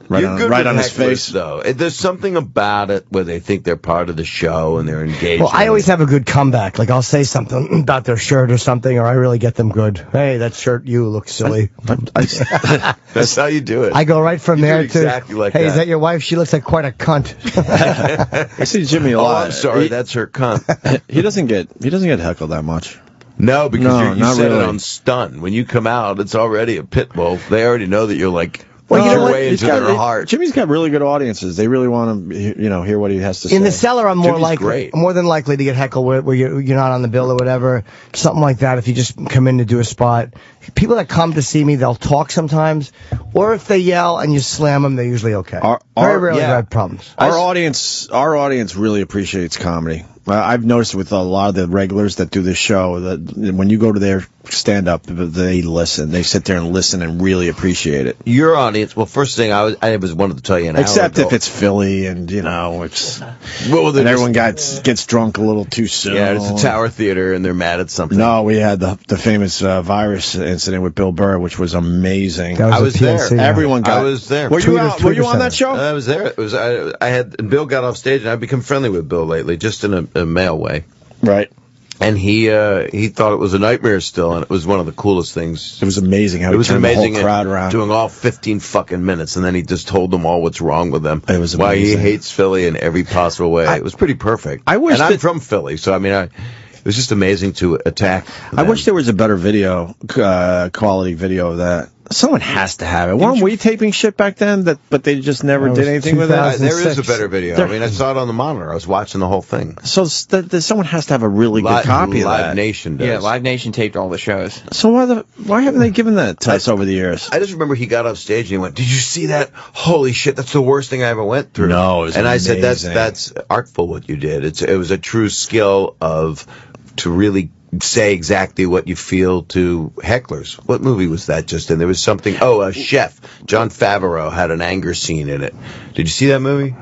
Speaker 1: Right on his face,
Speaker 3: though. There's something about it where they think they're part of the show and they're engaged.
Speaker 4: Well, I always have a good comeback. I'll say something about their shirt or something, or I really get them good. Hey, that shirt you look silly.
Speaker 3: That's how you do it.
Speaker 4: I go right from there to,
Speaker 3: exactly like
Speaker 4: hey, is that your wife? She looks like quite a cunt.
Speaker 1: I see Jimmy a lot.
Speaker 3: I'm sorry, that's her cunt.
Speaker 1: He doesn't get heckled that much.
Speaker 3: No, because you said
Speaker 1: really.
Speaker 3: it on stun. When you come out, it's already a pit bull. They already know that you're
Speaker 4: Well, you know
Speaker 3: your
Speaker 4: what?
Speaker 3: way into their heart.
Speaker 1: Jimmy's got really good audiences. They really want to, hear what he has to say.
Speaker 4: In the cellar, I'm more
Speaker 3: great.
Speaker 4: more than likely to get heckled where you're not on the bill or whatever. Something like that. If you just come in to do a spot, people that come to see me, they'll talk sometimes, or if they yell and you slam them, they're usually okay. Very rarely do I have problems.
Speaker 1: Our audience really appreciates comedy. I've noticed with a lot of the regulars that do this show that when you go to their stand-up, they listen. They sit there and listen and really appreciate it.
Speaker 3: Your audience, well, first thing I was wanted to tell you an
Speaker 1: Except
Speaker 3: hour ago.
Speaker 1: if it's Philly and, it's...
Speaker 3: Well,
Speaker 1: and everyone gets drunk a little too soon.
Speaker 3: Yeah, it's a Tower Theater and they're mad at something.
Speaker 1: No, we had the famous virus incident with Bill Burr, which was amazing.
Speaker 4: That
Speaker 3: I was there.
Speaker 1: Everyone got...
Speaker 3: I was there.
Speaker 1: Were you on that show?
Speaker 3: I was there. It was I had Bill got off stage, and I've become friendly with Bill lately, just in a male way.
Speaker 1: Right.
Speaker 3: And he thought it was a nightmare still, and it was one of the coolest things.
Speaker 1: It was amazing how he turned the whole crowd around.
Speaker 3: Doing all 15 fucking minutes, and then he just told them all what's wrong with them.
Speaker 1: It was amazing.
Speaker 3: Why he hates Philly in every possible way. It was pretty perfect. I'm from Philly, so it was just amazing to attack them.
Speaker 1: I wish there was a better video, quality video of that. Someone has to have it. Weren't we taping shit back then, but they just never did anything with it?
Speaker 3: There is a better video. I saw it on the monitor. I was watching the whole thing.
Speaker 1: So someone has to have a really good copy of that.
Speaker 3: Live Nation does.
Speaker 5: Yeah, Live Nation taped all the shows.
Speaker 1: So why haven't they given that to us over the years?
Speaker 3: I just remember he got off stage and he went, "Did you see that? Holy shit, that's the worst thing I ever went through."
Speaker 1: No, it was amazing.
Speaker 3: I said, that's artful what you did. It was a true skill to really say exactly what you feel to hecklers. What movie was that just in? There was something, Chef. Jon Favreau had an anger scene in it. Did you see that movie?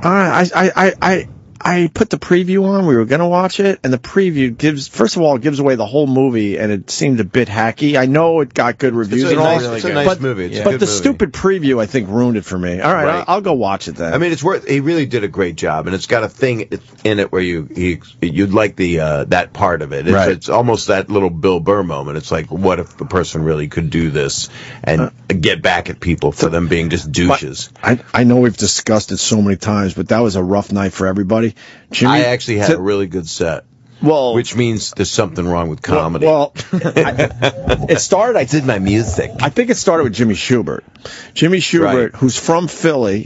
Speaker 1: I put the preview on. We were going to watch it, and the preview gives away the whole movie, and it seemed a bit hacky. I know it got good reviews and all.
Speaker 3: It's a nice movie.
Speaker 1: But the stupid preview, I think, ruined it for me. All right. I'll go watch it then.
Speaker 3: I mean, he really did a great job, and it's got a thing in it where you'd like that part of it. It's almost that little Bill Burr moment. It's like, what if the person really could do this and get back at people for them being just douches?
Speaker 1: I know we've discussed it so many times, but that was a rough night for everybody. Jimmy,
Speaker 3: I actually had a really good set.
Speaker 1: Well,
Speaker 3: which means there's something wrong with comedy.
Speaker 1: It started. I
Speaker 3: did my music.
Speaker 1: I think it started with Jimmy Schubert. Jimmy Schubert, who's from Philly,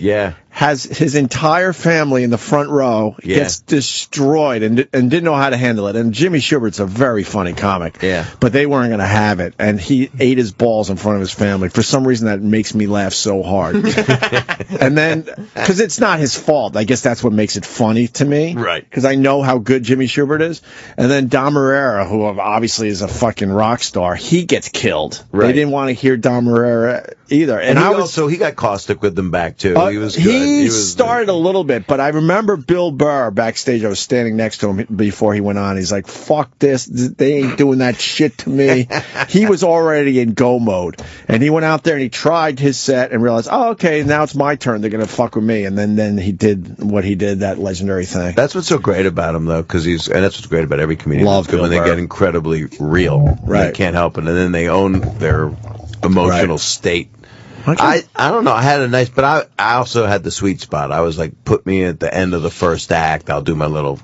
Speaker 1: has his entire family in the front row, gets destroyed and didn't know how to handle it. And Jimmy Schubert's a very funny comic.
Speaker 3: Yeah.
Speaker 1: But they weren't going to have it. And he ate his balls in front of his family. For some reason, that makes me laugh so hard. And then, because it's not his fault. I guess that's what makes it funny to me.
Speaker 3: Right.
Speaker 1: Because I know how good Jimmy Schubert is. And then Dom Herrera, who obviously is a fucking rock star, he gets killed.
Speaker 3: Right.
Speaker 1: They didn't want to hear Dom Herrera either.
Speaker 3: And he got caustic with them back, too. He was good.
Speaker 1: He started a little bit, but I remember Bill Burr backstage. I was standing next to him before he went on. He's like, fuck this. They ain't doing that shit to me. He was already in go mode. And he went out there and he tried his set and realized, oh, okay, now it's my turn. They're going to fuck with me. And then he did what he did, that legendary thing.
Speaker 3: That's what's so great about him, though, because and that's what's great about every comedian.
Speaker 1: Love Bill
Speaker 3: when they
Speaker 1: Burr.
Speaker 3: get incredibly real.
Speaker 1: Right.
Speaker 3: They can't help it. And then they own their emotional state.
Speaker 1: Okay.
Speaker 3: I don't know. I had a nice, but I also had the sweet spot. I was like, put me at the end of the first act. I'll do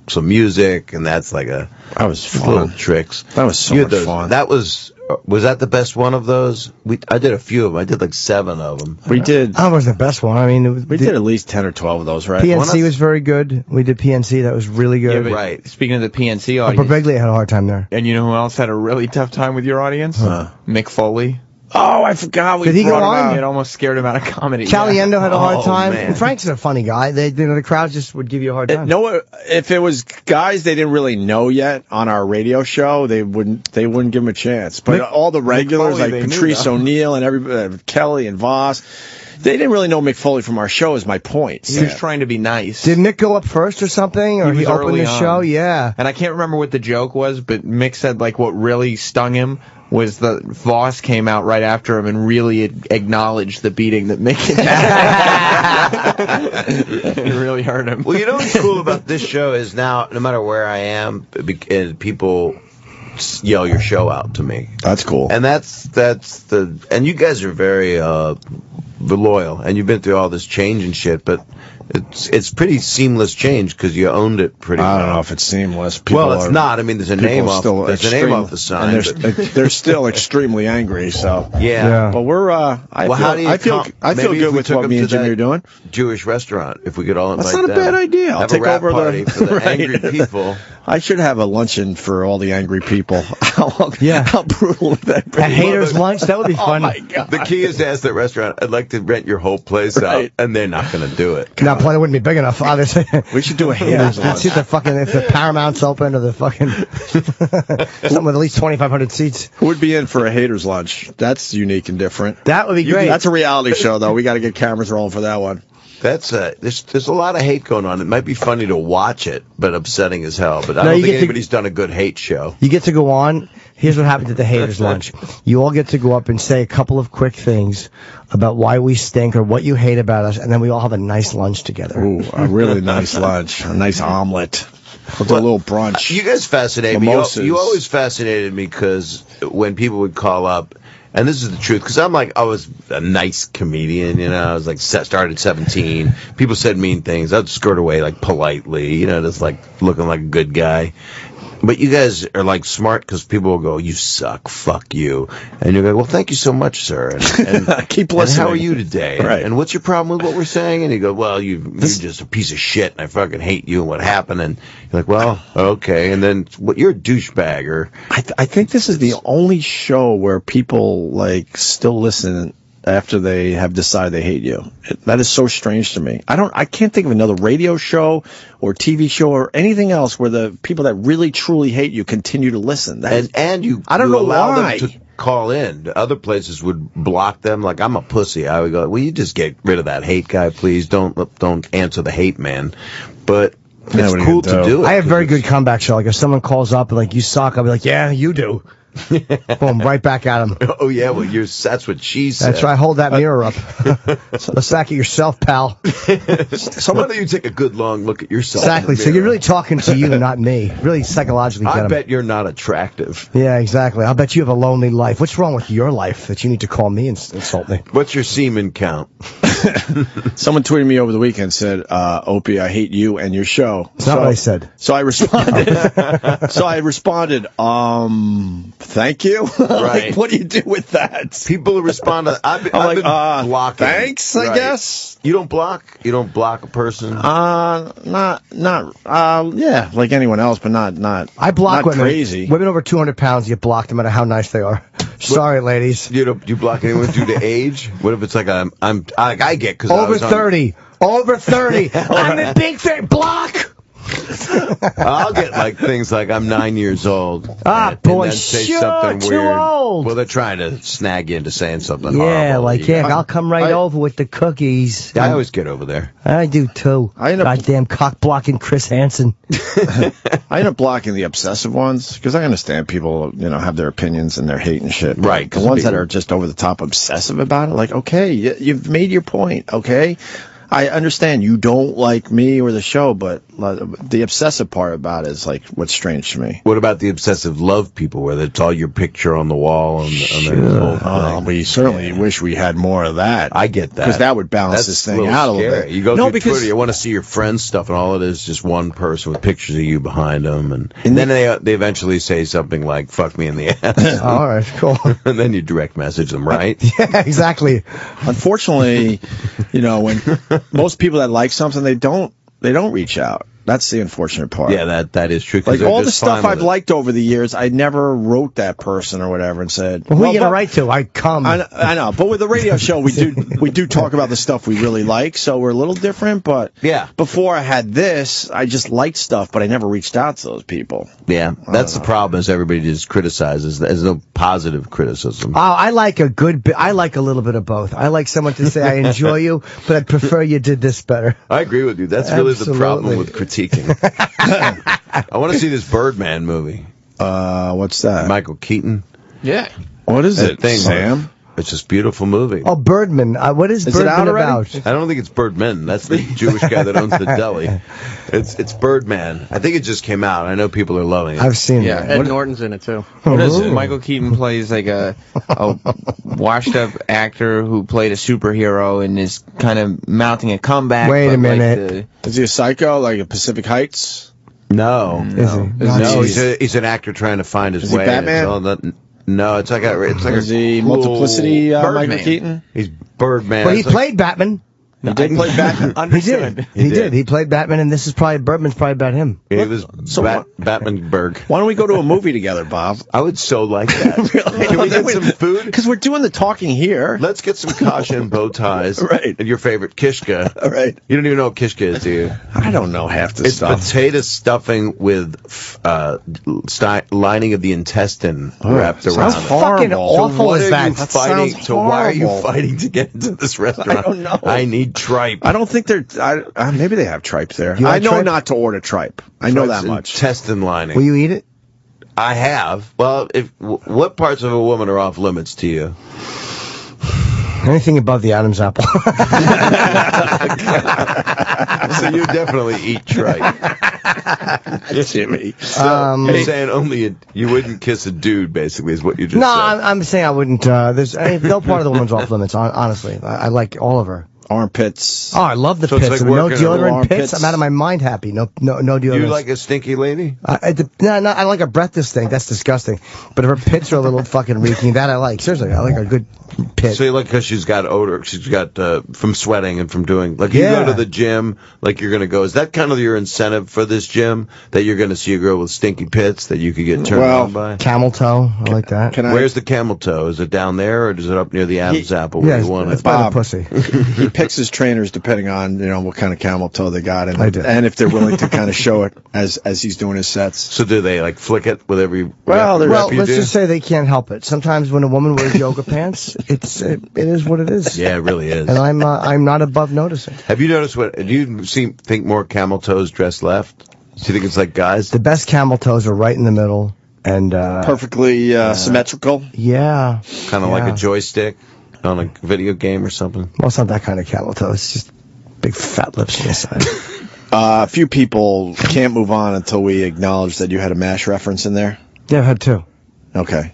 Speaker 3: some music, and that's like
Speaker 1: That was fun.
Speaker 3: little tricks.
Speaker 1: That was so much fun.
Speaker 3: That was that the best one of those? I did a few of them. I did like 7 of them.
Speaker 1: We did.
Speaker 4: That was the best one. I mean,
Speaker 1: We did at least 10 or 12 of those, right?
Speaker 4: PNC was very good. We did PNC. That was really
Speaker 5: Yeah,
Speaker 4: good.
Speaker 5: but
Speaker 3: Right.
Speaker 5: Speaking of the PNC
Speaker 4: But
Speaker 5: audience,
Speaker 4: Begley had a hard time there.
Speaker 5: and you know who else had a really tough time with your audience? Mick Foley.
Speaker 1: Oh, I forgot we
Speaker 4: Did he go
Speaker 1: brought him
Speaker 4: on?
Speaker 1: out.
Speaker 5: It almost scared him out of comedy.
Speaker 4: Caliendo had a hard
Speaker 3: Oh,
Speaker 4: time.
Speaker 3: man.
Speaker 4: And Frank's a funny guy. The crowd just would give you a hard time.
Speaker 1: If it was guys they didn't really know yet on our radio show, they wouldn't give him a chance. But all the regulars
Speaker 5: Foley, they
Speaker 1: like
Speaker 5: knew,
Speaker 1: Patrice
Speaker 5: though.
Speaker 1: O'Neill and everybody, Kelly and Voss, they didn't really know Mick Foley from our show. Is my point.
Speaker 5: He was trying to be nice.
Speaker 4: Did Mick go up first or something? Or
Speaker 5: He
Speaker 4: he
Speaker 5: was
Speaker 4: opened
Speaker 5: early
Speaker 4: the
Speaker 5: on.
Speaker 4: show? Yeah.
Speaker 5: And I can't remember what the joke was, but Mick said like what really stung him was the Voss came out right after him and really acknowledged the beating that Mick had. It really hurt him.
Speaker 3: Well, you know what's cool about this show is now, no matter where I am, people yell your show out to me.
Speaker 1: That's cool.
Speaker 3: And and you guys are very loyal, and you've been through all this change and shit, but it's pretty seamless change because you owned it pretty well.
Speaker 1: I don't know if it's seamless.
Speaker 3: It's not. I mean, there's a name off the sign.
Speaker 1: And they're still extremely angry. So
Speaker 3: yeah.
Speaker 1: but we're. I feel good with what me and Jimmy are doing.
Speaker 3: Jewish restaurant. If we could all invite
Speaker 1: That's not a bad idea. I'll
Speaker 3: Have
Speaker 1: take
Speaker 3: a rap
Speaker 1: over
Speaker 3: party for the
Speaker 1: right.
Speaker 3: angry people.
Speaker 1: I should have a luncheon for all the angry people.
Speaker 4: Yeah.
Speaker 1: How brutal would that be?
Speaker 4: A hater's lunch? That would be fun.
Speaker 1: Oh my God.
Speaker 3: The key is to ask that restaurant, I'd like to rent your whole place
Speaker 1: Right.
Speaker 3: out, and they're not going to do it.
Speaker 4: No, probably wouldn't be big enough, obviously.
Speaker 1: We should do a hater's lunch.
Speaker 4: See if the Paramount's open or the fucking something with at least 2,500 seats.
Speaker 1: Who would be in for a hater's lunch? That's unique and different.
Speaker 4: That would be great.
Speaker 1: That's a reality show, though. We got to get cameras rolling for that one.
Speaker 3: That's there's a lot of hate going on. It might be funny to watch it, but upsetting as hell. But I
Speaker 4: No,
Speaker 3: don't
Speaker 4: you
Speaker 3: think
Speaker 4: get to-
Speaker 3: anybody's done a good hate show.
Speaker 4: You get to go on. Here's what happens at the haters' lunch. You all get to go up and say a couple of quick things about why we stink or what you hate about us, and then we all have a nice lunch together.
Speaker 1: Ooh, a really nice lunch. A nice omelet. With a little brunch.
Speaker 3: You guys fascinate
Speaker 1: Mimosas.
Speaker 3: me. You always fascinated me because when people would call up, and this is the truth, because I was a nice comedian, you know. I was like, started at 17. People said mean things. I'd skirt away like politely, you know, just like looking like a good guy. But you guys are like smart because people will go, "You suck, fuck you," and you go, "Well, thank you so much, sir." And
Speaker 1: Keep
Speaker 3: and
Speaker 1: listening.
Speaker 3: how are you today?
Speaker 1: Right.
Speaker 3: And what's your problem with what we're saying? And you go, "Well, you're just a piece of shit, and I fucking hate you and what happened." And you're like, "Well, okay." And then you're a douchebag, or
Speaker 1: I think this is the only show where people like still listen after they have decided they hate you. That is so strange to me. I can't think of another radio show or TV show or anything else where the people that really truly hate you continue to listen.
Speaker 3: and you
Speaker 1: I don't
Speaker 3: you
Speaker 1: know
Speaker 3: allow
Speaker 1: why.
Speaker 3: them to call in. Other places would block them. Like, I'm a pussy. I would go, "Well, you just get rid of that hate guy, please. Don't answer the hate man." But
Speaker 1: Yeah,
Speaker 3: it's
Speaker 1: what are you
Speaker 3: cool
Speaker 1: gonna
Speaker 3: to
Speaker 1: do?
Speaker 3: do it.
Speaker 4: I have very good comeback show. Like if someone calls up and like, "You suck," I'll be like, "Yeah, you do." Boom, right back at him.
Speaker 3: Oh yeah, well, that's what she said.
Speaker 4: That's right. Hold that mirror up. Let's sack it yourself, pal.
Speaker 3: So why don't you take a good long look at yourself?
Speaker 4: Exactly.
Speaker 3: in the
Speaker 4: So you're
Speaker 3: mirror?
Speaker 4: really talking to you, not me. Really psychologically get
Speaker 3: I
Speaker 4: him.
Speaker 3: bet you're not attractive.
Speaker 4: Yeah, exactly. I'll bet you have a lonely life. What's wrong with your life that you need to call me and insult me?
Speaker 3: What's your semen count?
Speaker 1: Someone tweeted me over the weekend, said, Opie, I hate you and your show.
Speaker 4: It's not what I said.
Speaker 1: So I responded. thank you.
Speaker 3: Right.
Speaker 1: Like, what do you do with that?
Speaker 3: People who respond to I've been blocking.
Speaker 1: Thanks, I guess.
Speaker 3: You don't block? You don't block a person?
Speaker 1: Yeah, like anyone else, but not.
Speaker 4: I block
Speaker 1: not
Speaker 4: women.
Speaker 1: Crazy.
Speaker 4: Women over 200 pounds get blocked no matter how nice they are. Sorry, ladies.
Speaker 3: You block anyone due to age? What if it's like I get because
Speaker 4: Over 30. Over 30. I'm a big fat block.
Speaker 3: I'll get like things like I'm 9 years old.
Speaker 4: Ah,
Speaker 3: and
Speaker 4: boy,
Speaker 3: then say
Speaker 4: sure,
Speaker 3: something
Speaker 4: too
Speaker 3: weird.
Speaker 4: old.
Speaker 3: Well, they're trying to snag you into saying something
Speaker 4: Yeah,
Speaker 3: horrible.
Speaker 4: like, I'll come right over with the cookies.
Speaker 3: I always get over there.
Speaker 4: I do, too.
Speaker 1: I end up-
Speaker 4: Goddamn cock-blocking Chris Hansen.
Speaker 1: I end up blocking the obsessive ones because I understand people, have their opinions and their hate and shit.
Speaker 3: Right,
Speaker 1: The ones that are just over the top obsessive about it, like, okay, you've made your point, okay? I understand you don't like me or the show, but the obsessive part about it is like what's strange to me.
Speaker 3: What about the obsessive love people where it's all your picture on the wall and their whole thing?
Speaker 1: We certainly wish we had more of that.
Speaker 3: I get that.
Speaker 1: Because that would balance this thing out a little bit.
Speaker 3: You go through Twitter, you want to see your friends' stuff, and all it is just one person with pictures of you behind them. And then they eventually say something like, fuck me in the ass.
Speaker 4: All right, cool.
Speaker 3: And then you direct message them, right?
Speaker 4: Yeah, exactly.
Speaker 1: Unfortunately, when most people that like something, they don't reach out. That's the unfortunate part.
Speaker 3: Yeah, that is true.
Speaker 1: Like all the stuff I've liked over the years, I never wrote that person or whatever and said,
Speaker 4: well, who are you gonna write to? I come.
Speaker 1: I know, but with the radio show, we do talk about the stuff we really like, so we're a little different. But
Speaker 3: yeah,
Speaker 1: before I had this, I just liked stuff, but I never reached out to those people.
Speaker 3: Yeah, that's the problem. Is everybody just criticizes? There's no positive criticism.
Speaker 4: Oh, I like a good bit. I like a little bit of both. I like someone to say I enjoy you, but I prefer you did this better.
Speaker 3: I agree with you. That's really the problem with critiquing. I want to see this Birdman movie.
Speaker 1: What's that?
Speaker 3: Michael Keaton.
Speaker 5: Yeah.
Speaker 1: What is it,
Speaker 3: thing,
Speaker 1: Sam?
Speaker 3: It's this beautiful movie.
Speaker 4: Oh, Birdman. What is Birdman
Speaker 1: it out
Speaker 4: about?
Speaker 3: I don't think it's Birdman. That's the Jewish guy that owns the deli. It's Birdman. I think it just came out. I know people are loving it.
Speaker 4: I've seen it.
Speaker 6: Yeah, Ed Norton's in it too.
Speaker 5: What is it? Michael Keaton plays like a washed-up actor who played a superhero and is kind of mounting a comeback.
Speaker 4: Wait a minute.
Speaker 1: Is he a psycho, like a Pacific Heights?
Speaker 3: No.
Speaker 4: Is he?
Speaker 3: No, he's an actor trying to find his
Speaker 1: Is he
Speaker 3: way.
Speaker 1: Batman?
Speaker 3: No, it's like
Speaker 1: is he
Speaker 3: cool
Speaker 1: Multiplicity
Speaker 5: Birdman.
Speaker 1: Michael Keaton?
Speaker 3: He's Birdman.
Speaker 4: But he played Batman.
Speaker 1: He did play Batman.
Speaker 4: He did. He did. He played Batman, and this is probably Birdman's probably about him.
Speaker 3: He was Batmanberg.
Speaker 1: Why don't we go to a movie together, Bob?
Speaker 3: I would so like that.
Speaker 1: Really?
Speaker 3: Can we get some food?
Speaker 1: Because we're doing the talking here.
Speaker 3: Let's get some kasha and bow ties.
Speaker 1: Right.
Speaker 3: And your favorite kishka.
Speaker 1: All right.
Speaker 3: You don't even know what kishka is, do you?
Speaker 1: I don't know half the
Speaker 3: It's
Speaker 1: stuff.
Speaker 3: potato stuffing with lining of the intestine wrapped around
Speaker 1: sounds
Speaker 3: it.
Speaker 1: horrible.
Speaker 4: Fucking awful
Speaker 3: What
Speaker 4: is
Speaker 3: are
Speaker 4: that?
Speaker 3: you
Speaker 1: That
Speaker 3: fighting?
Speaker 1: sounds
Speaker 3: So why are you
Speaker 1: horrible.
Speaker 3: fighting to get into this restaurant?
Speaker 1: I don't know.
Speaker 3: I need tripe.
Speaker 1: I don't think they're. Maybe they have tripes there.
Speaker 4: You
Speaker 1: I
Speaker 4: like
Speaker 1: know
Speaker 4: tripe?
Speaker 1: not to order tripe. I know
Speaker 3: Tripes
Speaker 1: that much.
Speaker 3: Intestine lining.
Speaker 4: Will you eat it?
Speaker 3: I have. Well, what parts of a woman are off limits to you?
Speaker 4: Anything above the Adam's apple.
Speaker 3: So you definitely eat tripe.
Speaker 1: Jimmy.
Speaker 3: You're saying only you wouldn't kiss a dude, basically, is what you just
Speaker 4: No,
Speaker 3: said.
Speaker 4: I'm saying I wouldn't. No part of the woman's off limits. Honestly, I like all of her.
Speaker 1: Armpits.
Speaker 4: Oh, I love the
Speaker 3: So it's
Speaker 4: pits.
Speaker 3: like
Speaker 4: No
Speaker 3: working on
Speaker 4: deodorant
Speaker 1: armpits.
Speaker 4: pits. I'm out of my mind happy. No deodorant.
Speaker 3: You like a stinky lady?
Speaker 4: No, I like a breath stink. That's disgusting. But if her pits are a little fucking reeking, that I like. Seriously, I like a good pit.
Speaker 3: So you like because she's got odor, she's got from sweating and from doing, like you
Speaker 4: Yeah.
Speaker 3: go to the gym, like you're going to go, is that kind of your incentive for this gym, that you're going to see a girl with stinky pits that you could get turned on by?
Speaker 4: Camel toe. I like that.
Speaker 3: Where's the camel toe? Is it down there or is it up near the Adam's apple where
Speaker 4: Yes,
Speaker 3: you want
Speaker 4: it's
Speaker 3: it?
Speaker 4: by the
Speaker 1: Bob.
Speaker 4: pussy.
Speaker 1: He picks his trainers depending on what kind of camel toe they got,
Speaker 4: I do.
Speaker 1: and if they're willing to kind of show it as he's doing his sets.
Speaker 3: So do they like flick it with every
Speaker 1: Well,
Speaker 3: rep
Speaker 4: Well,
Speaker 3: you
Speaker 4: let's
Speaker 3: do?
Speaker 4: just say they can't help it. Sometimes when a woman wears yoga pants, it is what it is.
Speaker 3: Yeah, it really is.
Speaker 4: And I'm not above noticing.
Speaker 3: Have you noticed do you think more camel toes dress left? Do you think it's like guys?
Speaker 4: The best camel toes are right in the middle, and
Speaker 1: Perfectly symmetrical.
Speaker 4: yeah,
Speaker 3: Kind of like
Speaker 4: yeah.
Speaker 3: a joystick on a video game or something?
Speaker 4: Well, it's not that kind of camel toe. It's just big fat lips on the side.
Speaker 1: A few people can't move on until we acknowledge that you had a MASH reference in there.
Speaker 4: Yeah, I've had 2.
Speaker 1: Okay.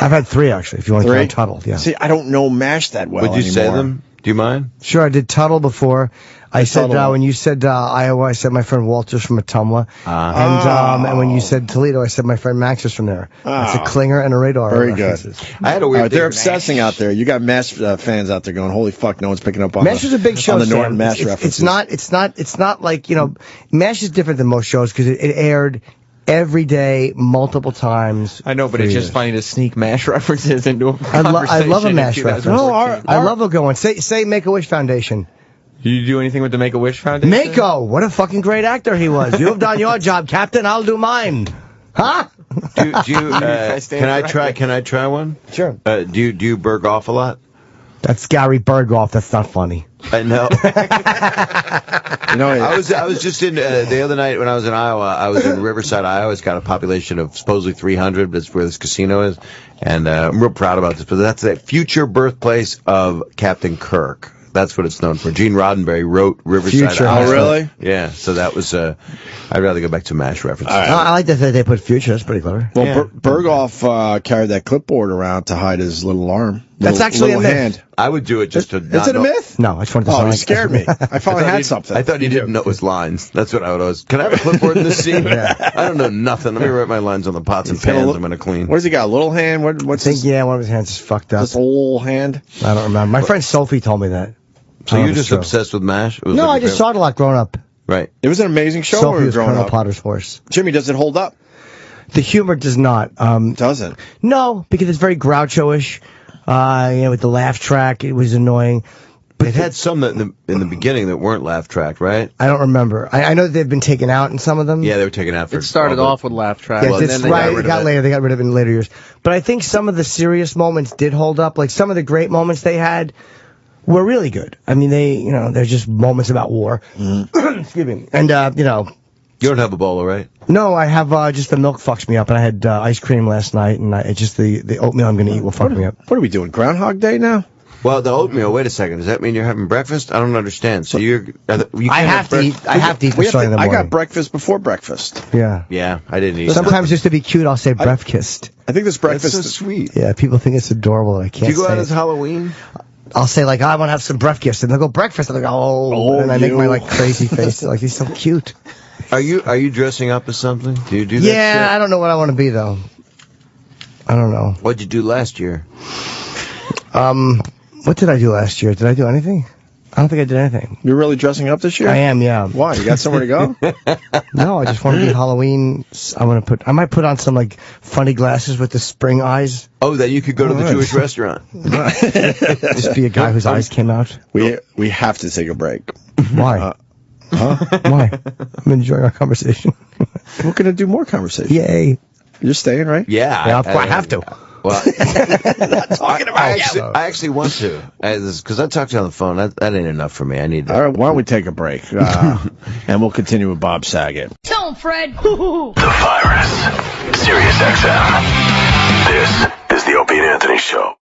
Speaker 4: I've had 3 actually. If you want to
Speaker 1: 3?
Speaker 4: count Tuttle, yeah.
Speaker 1: See, I don't know MASH that well
Speaker 3: Would you say
Speaker 1: anymore.
Speaker 3: them? Do you mind?
Speaker 4: Sure, I did Tuttle before. I said
Speaker 1: Tuttle.
Speaker 4: when you said Iowa, I said my friend Walter's from Atumwa, and when you said Toledo, I said my friend Max is from there. That's a clinger and a radar.
Speaker 1: Very good.
Speaker 4: references.
Speaker 3: I had a weird.
Speaker 1: They're obsessing out there. You got MASH fans out there going, "Holy fuck, no one's picking up on
Speaker 4: MASH is a big show.
Speaker 1: on the
Speaker 4: Sam.
Speaker 1: Norton MASH
Speaker 4: It's
Speaker 1: references."
Speaker 4: It's not like MASH is different than most shows because it aired every day, multiple times.
Speaker 5: I know, but it's just funny to sneak MASH references into a
Speaker 4: I
Speaker 5: conversation.
Speaker 4: love a
Speaker 5: in
Speaker 4: MASH reference.
Speaker 5: 2014.
Speaker 4: I love a good one. Say Make-A-Wish Foundation.
Speaker 5: You do anything with the Make-A-Wish Foundation?
Speaker 4: Mako, what a fucking great actor he was. You have done your job, Captain. I'll do mine. Huh?
Speaker 3: Do you, can I try one?
Speaker 4: Sure.
Speaker 3: Do you berg off a lot?
Speaker 4: That's Gary Berghoff. That's not funny.
Speaker 3: I know.
Speaker 1: You know,
Speaker 3: I was just in the other night when I was in Iowa. I was in Riverside, Iowa. It's got a population of supposedly 300. That's where this casino is, and I'm real proud about this. But that's the future birthplace of Captain Kirk. That's what it's known for. Gene Roddenberry wrote Riverside.
Speaker 4: Future.
Speaker 3: Iowa.
Speaker 1: Oh, really?
Speaker 3: Yeah. So that was. I'd rather go back to MASH references.
Speaker 4: No, I like that they put future. That's pretty clever.
Speaker 1: well,
Speaker 3: Yeah.
Speaker 1: Berghoff carried that clipboard around to hide his little arm.
Speaker 4: That's actually
Speaker 1: little
Speaker 4: a myth.
Speaker 1: hand.
Speaker 3: I would do it just to.
Speaker 1: Is
Speaker 3: not
Speaker 1: it a
Speaker 3: know-
Speaker 1: myth?
Speaker 4: No, I just wanted to
Speaker 1: Oh,
Speaker 4: sound
Speaker 1: you
Speaker 4: like-
Speaker 1: scared me. I finally had something.
Speaker 3: I thought he didn't know his lines. That's what I would always. Can I have a clipboard in this scene? I don't know nothing. Let me write my lines on the pots and
Speaker 1: He's got a
Speaker 3: pans
Speaker 1: li-
Speaker 3: I'm going to clean.
Speaker 1: What does he got? A little hand?
Speaker 4: I
Speaker 1: What's
Speaker 4: think,
Speaker 1: his,
Speaker 4: one of his hands is fucked up.
Speaker 1: this whole hand?
Speaker 4: I don't remember. My friend Sophie told me that.
Speaker 3: So
Speaker 4: Oh,
Speaker 3: you're
Speaker 4: it's
Speaker 3: just
Speaker 4: true.
Speaker 3: obsessed with MASH? It was
Speaker 4: No,
Speaker 3: like
Speaker 4: I
Speaker 3: your
Speaker 4: just saw it a lot growing up.
Speaker 3: Right.
Speaker 1: It was an amazing show when
Speaker 4: Sophie
Speaker 1: we were
Speaker 4: was
Speaker 1: growing
Speaker 4: Colonel
Speaker 1: up.
Speaker 4: Potter's horse.
Speaker 1: Jimmy, does it hold up?
Speaker 4: The humor does not.
Speaker 1: Doesn't.
Speaker 4: No, because it's very Groucho-ish. With the laugh track, it was annoying.
Speaker 3: But it had some that in the beginning that weren't laugh tracked, right?
Speaker 4: I don't remember. I know they've been taken out in some of them.
Speaker 3: Yeah, they were taken out for.
Speaker 6: It started off with laugh track.
Speaker 4: Yes,
Speaker 3: Well,
Speaker 4: it's
Speaker 3: then they
Speaker 4: right.
Speaker 3: got rid
Speaker 4: It
Speaker 3: of
Speaker 4: got
Speaker 3: it.
Speaker 4: later. They got rid of it in later years. But I think some of the serious moments did hold up. Like some of the great moments they had were really good. I mean, they're just moments about war. Excuse me. And
Speaker 3: You don't have Ebola, right?
Speaker 4: no, I have just the milk fucks me up, and I had ice cream last night, and it's just the oatmeal I'm going to eat will fuck me up.
Speaker 1: What are we doing? Groundhog Day now?
Speaker 3: Well, the oatmeal. Wait a second. Does that mean you're having breakfast? I don't understand. So you
Speaker 4: I have to eat. I have to eat for starting in the
Speaker 1: I
Speaker 4: morning.
Speaker 1: got breakfast before breakfast.
Speaker 4: Yeah.
Speaker 3: Yeah, I didn't eat.
Speaker 4: Sometimes just to be cute, I'll say breakfast.
Speaker 1: I think this
Speaker 3: That's
Speaker 1: breakfast.
Speaker 3: so sweet.
Speaker 4: Yeah, people think it's adorable. And I can't
Speaker 3: Do you go
Speaker 4: say
Speaker 3: out
Speaker 4: it.
Speaker 3: as Halloween?
Speaker 4: I'll say like, I want to have some breakfast, and they'll go breakfast, and they go,
Speaker 1: Oh,
Speaker 4: and I make
Speaker 1: you.
Speaker 4: my like crazy face, like he's so cute.
Speaker 3: Are you dressing up as something? Do you do that?
Speaker 4: Yeah,
Speaker 3: shit?
Speaker 4: I don't know what I want to be though. I don't know.
Speaker 3: What'd you do last year?
Speaker 4: What did I do last year? Did I do anything? I don't think I did anything.
Speaker 1: You're really dressing up this year?
Speaker 4: I am, yeah.
Speaker 1: Why? You got somewhere to go?
Speaker 4: No, I just want to be Halloween. I might put on some like funny glasses with the spring eyes.
Speaker 3: Oh, that you could go to the
Speaker 1: Alright.
Speaker 3: Jewish restaurant.
Speaker 4: Just be a guy whose eyes came out.
Speaker 1: We have to take a break.
Speaker 4: Why? Why? I'm enjoying our conversation.
Speaker 1: We're gonna do more conversation.
Speaker 4: Yay.
Speaker 1: You're staying, right?
Speaker 3: Yeah,
Speaker 4: I have to.
Speaker 3: Well,
Speaker 1: Talking
Speaker 3: I actually want to, because I talked to you on the phone. That ain't enough for me. I need to.
Speaker 1: All right, why don't we take a break? And we'll continue with Bob Saget.
Speaker 7: Tell him, Fred.
Speaker 8: The Virus. Sirius XM. This is the Opie and Anthony Show.